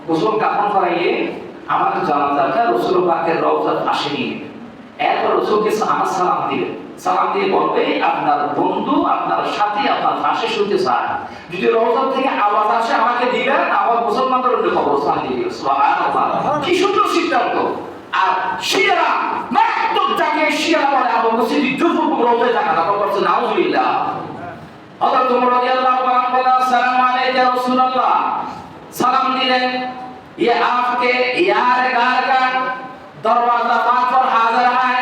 গোসল কাফন করাইয়ে আমার জানাজাটা রাসূল পাকের রওজার পাশে নিয়ে এরপর রাসূলকে আমার সালাম দিবেন। সালাম দিয়ে বলবে আপনার বন্ধু আপনার সাথী আপনার পাশে শুনতে চায়, যদি রওজা থেকে আওয়াজ আসে আমাকে দিবেন, আওয়াজ মুসলমানদের জন্য কবরস্থান দিয়ে দিবেন। সুবহানাল্লাহ, কি সুন্দর সিদ্ধান্ত। আর শিয়ারা মাকতুব জাগে শিয়ারা বলে আবু বকর সিদ্দিক জুফুর রওজায় জায়গা করছে নাউজুবিল্লাহ। হযরত ওমর রাদিয়াল্লাহু তাআলা বলেন আসসালামু আলাইকা রাসূলুল্লাহ। সালাম দিলেন ये आपके यार गार का दरवाजा पर हाजिर है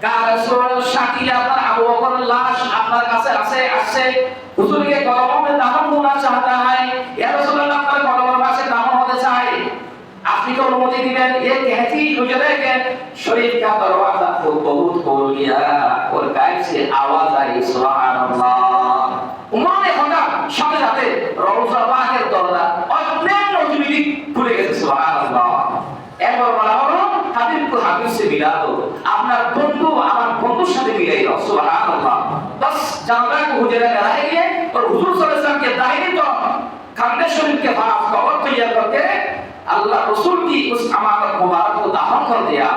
গার রাসূল সাথী আপনার আবু বকরের লাশ আপনার কাছে আসছে হুজুর के कदमों में दाफन होना चाहता है या রাসূলুল্লাহ আপনার কদমের পাশে দাফন হতে চায় আপনি তো অনুমতি দিবেন। ये कहती हुजरे के शरीफ का दरवाजा को बहुत खोल दिया और गायब से आवाज आई सुबहानअल्लाह। उमर ने हঠাৎ সাথে সাথে রওজা পাকের দরজা অনেক অটোমেটিক খুলে গেছে। সুবহানাল্লাহ। এরপর বলা হলো হাবিবকে হাবিব সে মিলা দো, আপনার বন্ধু আমার বন্ধুর সাথে মিলাই দাও। সুবহানাল্লাহ। बस জানাজা को हुजरे में रहेंगे और हुजूर सल्लल्लाहु अलैहि वसल्लम के दाहिने तो खानदे शरीफ के पास कब्र तैयार करके अल्लाह रसूल की उस अमानत मुबारक को दाफन कर दिया।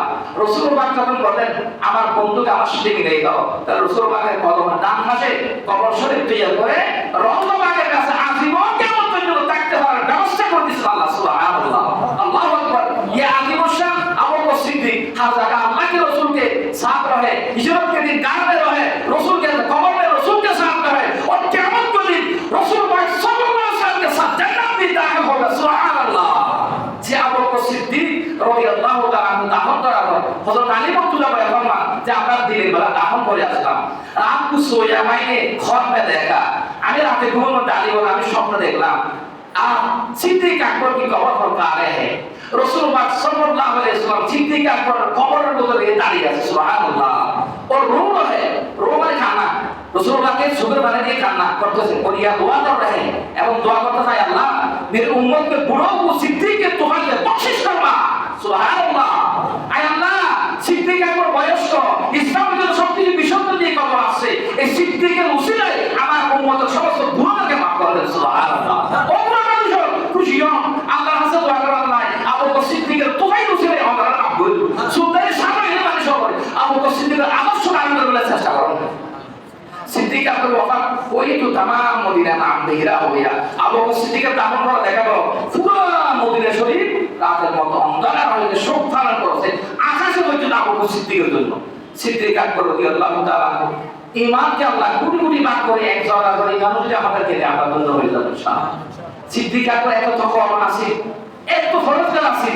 रसूल पाक যখন বলেন আমার বন্ধুকে আমার সাথে মিলাই দাও, তাহলে রসুল পাকের কদমের ডান পাশে কবর শরীফ তৈরি করে রওজা পাকের কাছে আজীবন কেমন পর্যন্ত থাকতে পারার ব্যবস্থা করে দিয়েছেন আল্লাহ। সুবহানাল্লাহ, আল্লাহু আকবার। ये आदिम शाह अबू बकर सिद्दीक हर जगह अल्लाह के रसूल के साथ रहे, हिजरत के दिन गार में रहे, रसूल के कब्र में रसूल के साथ रहे और क़यामत के दिन रसूल पाक सल्लल्लाहु अलैहि वसल्लम के साथ जन्नत में दाखिल होगा। सुबहानाल्लाह। যে আবু বকর সিদ্দিক রাদিয়াল্লাহু তাআলা দাফন করা হয় হযরত আলী রাদিয়াল্লাহু তাআলা ফরমান যে আপনার দিনের বেলা দাফন করে আসলাম, রাত কো সোয়া মাইনে খ্বত মে দেখা, আমি রাতে ঘুমের মধ্যে আলী বলে আমি স্বপ্ন দেখলাম आप सिद्दीक अकबर की कब्र पर आ रहे हैं। रसूल पाक सल्लल्लाहु अलैहि वसल्लम सिद्दीक अकबर कब्र में उतर के दाঁড়িয়ে আছে। सुबहानअल्लाह। और रो रहे रो মানে কান্না, रसूल पाक के शुक्र बने দিয়ে कान्ना करते और यह दुआ कर रहे हैं एवं दुआ करते हैं अल्लाह मेरे उम्मत के बूढ़ों को सिद्दीक के तौफीक से बख्शिश करना। सुबहानअल्लाह। आय अल्लाह सिद्दीक अकबर বয়স্ক ইসলামের সবকিছু বিশুদ্ধ দিয়ে কবর আছে, এই সিদ্দীকের উসিলায় আমার উম্মতের সমস্ত গুনাহকে maaf করে দেন। সুবহানাল্লাহ। ওমর মানুষ খুশি হন, আল্লাহর কাছে দোয়া করে আল্লাহ আবু বকর সিদ্দিকের তোফাইল হোসেন আমরা নাম বলি সুলতানের সামনে এনে মানুষ হবে আবু বকর সিদ্দিকের আদর্শ ধারণ করার চেষ্টা করেন। সিদ্দিক আব্দুল ওয়াফাক ওই তো তামাম মদিনা নাম দেহিরা হইয়া আবু বকর সিদ্দিকের দাফন করা দেখা গেল পুরো মদিনা শরীফ রাতের মতো অন্ধকার হয়ে শোক ধারণ করেছে আকাশে পর্যন্ত আবু বকর সিদ্দিকের জন্য। সিদ্দিক আকবর রাদিয়াল্লাহু তাআলা ইমানকে আল্লাহ কোটি কোটি ভাগ করে এক জোড়া করে ইমান যদি আমাদেরকে দেয় আমরা ধন্য হয়ে যাব ইনশাআল্লাহ। সিদ্দিক আকবর এত তাকওয়া আছে, এত ফরজগার আছে,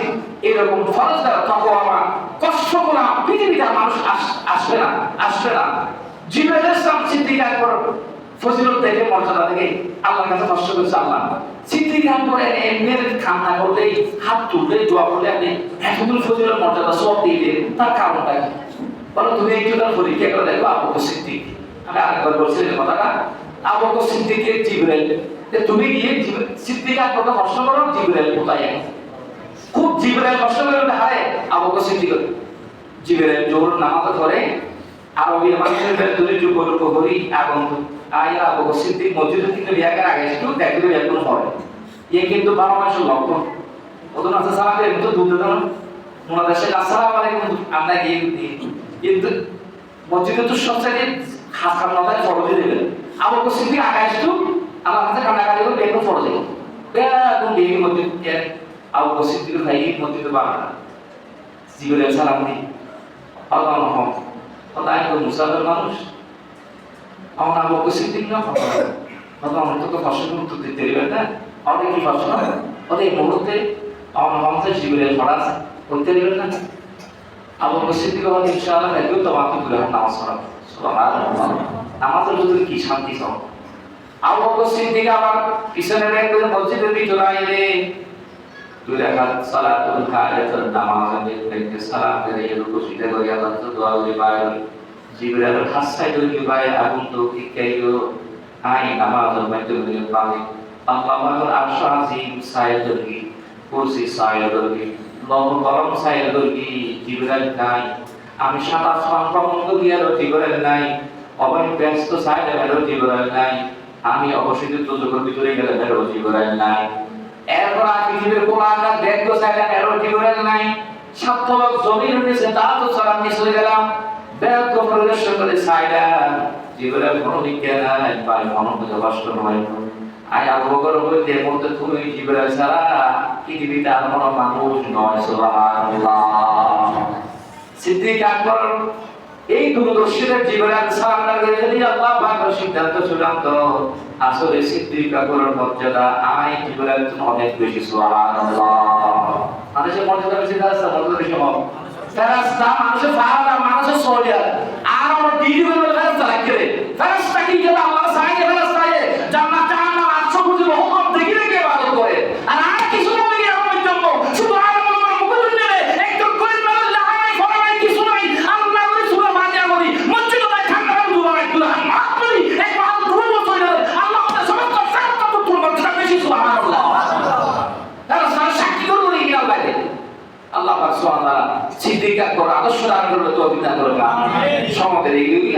এরকম ফরজগার তাকওয়া কষ্ট করা পৃথিবীতে মানুষ আসবে না। জিবরাইল ইসলাম সিদ্দিক আকবর ফজিলত দেখে মর্যাদা দেখে আল্লাহর কাছে কষ্ট করেছে আল্লাহ। সিদ্দিক আকবর এমনি কান্না করলেই হাত তুললে দোয়া করলে আপনি এতদূর ফজিলত মর্যাদা সব দিয়ে দেন, তার কারণটা কি? বলো তুমি একটু তার পরীক্ষা করে দেখো আবু বকর সিদ্দিক। আমি আরেকবার বলছি এই কথাটা, আবু বকর সিদ্দিকের জিবরাইল তুমি গিয়ে সিদ্দিক আকবরকে প্রশ্ন করো জিবরাইল কোথায়? খুব জিবরাইল প্রশ্ন করে হারে আবু বকর সিদ্দিক জিবরাইল জোর নামাজ পড়ে আরবি মানুষের ভেতরে যুগল করি আগন্তুক আয়া আবু বকর সিদ্দিক মসজিদে কিন্তু বিয়াকের আগে একটু দেখলে একদম হয় এ কিন্তু 12 মাসের লক্ষণ ওদের আছে সালাতে কিন্তু দুধ দেন মুনাদাসে আসসালামু আলাইকুম আমরা গিয়ে কিন্তু মসজিদে তো সবচেয়ে খাস নদায় ফরজ দিবেন আবু বকর সিদ্দিক আগে একটু আমার কাছে কান্নাকাটি করে বের ফরজ দিবেন বেরকম দিয়ে মসজিদ আবু বকর সিদ্দিক ভাই মসজিদে বানানা জিবরাইল সালাম দি আল্লাহু আকবার Allah itu musafir মানুষ আমার আবু বকর সিদ্দিক না কথা আমার তো প্রশ্ন উত্তর দিতে পারবে না আপনি কি প্রশ্ন ওই মুহূর্তে আমার মামসে জিবরাইল ফরাজ করতে পারবেন না আবু বকর সিদ্দিক বলেন ইনশাআল্লাহ একটু তো বাকি করে নামাজ পড়া সুবহানাল্লাহ নামাজের ভিতরে কি শান্তি সব আবু বকর সিদ্দিক আবার পিছনে রেখে মসজিদের ভিতরে আইলে দুই রাকাত সালাতুল হাজাতুল নামাজে থেকে সালাত করে রুকু সিজদা করে আল্লাহ তো দোয়া করে বাইরে জিবরাইল হাসাই করে বাইরে আগুন তো কি কাইলো আই নামাজ বাইতুল পানি আল্লাহ পাকের আরশ আজিম সাইল দরকি কুরসি সাইল দরকি লৌহ কলম সাইল দরকি জিবরাইল নাই আমি সারা সম্পন্ন দিয়া জিবরাইল নাই অবৈ ব্যস্ত সাইল এরও জিবরাইল নাই আমি অবশ্যই দুজকের ভিতরে গেলে এরও জিবরাইল নাই এরপর পৃথিবীর কোন আকাশ দেখতে চাইলেন এরও জিবরাইল নাই সাতলক জমির নিচে তা তো সালাম নিয়ে চলে গেলাম বেদ প্রদর্শন করে চাইলাম জিবরাইল কোনো দিকে নাই পাই মনোযোগ কষ্ট নয় আই আবু বকর বলতে বলতে তুমি জিবরাইল ছাড়া পৃথিবীতে আর কোনো মানুষ নয় সুবহানাল্লাহ। সিদ্দিক আকবর এই দূরদর্শীদের জিবরাইল সালাম করে আল্লাহ পাকের সিদ্ধান্ত চূড়ান্ত আসলে সিদ্দিক আকবরের মর্যাদা আই জিবরাইল থেকে অনেক বেশি সুবহানাল্লাহ। মানুষের মর্যাদা বেশি আছে মর্যাদা বেশি হবে ফেরেশতা মানুষের ফারা মানুষের সোলিয়া আর আমার দিদি বলে ফেরেশতা লাগে ফেরেশতা কি যে আল্লাহ সাইয়ে ফেরেশতা জান্নাত জাহান্নাম 800 কোটি রহমত দেখি দেখে ইবাদত করে আর কিছু নয় এর পর্যন্ত সুবহানাল্লাহ মুকুল নেই একটু করে মানুষ লাগাই ফরাই কিছু নাই আল্লাহ করে সুবহান মাজিয়া করি মসজিদে তাই ঠান্ডা দুবার একটু মাফ করি এক মাস দুই বছর আল্লাহ আমাদের সমস্ত সাথে তো তুলবার বেশি সুবহানাল্লাহ তারা সাক্ষী করে ইনাল বাইরে আল্লাহ পাক সুবহানাল্লাহ সিদ্দিক আকবর আদর্শ দান করলে তো অভিজ্ঞতা করবে আমিন সমাদের এগুলি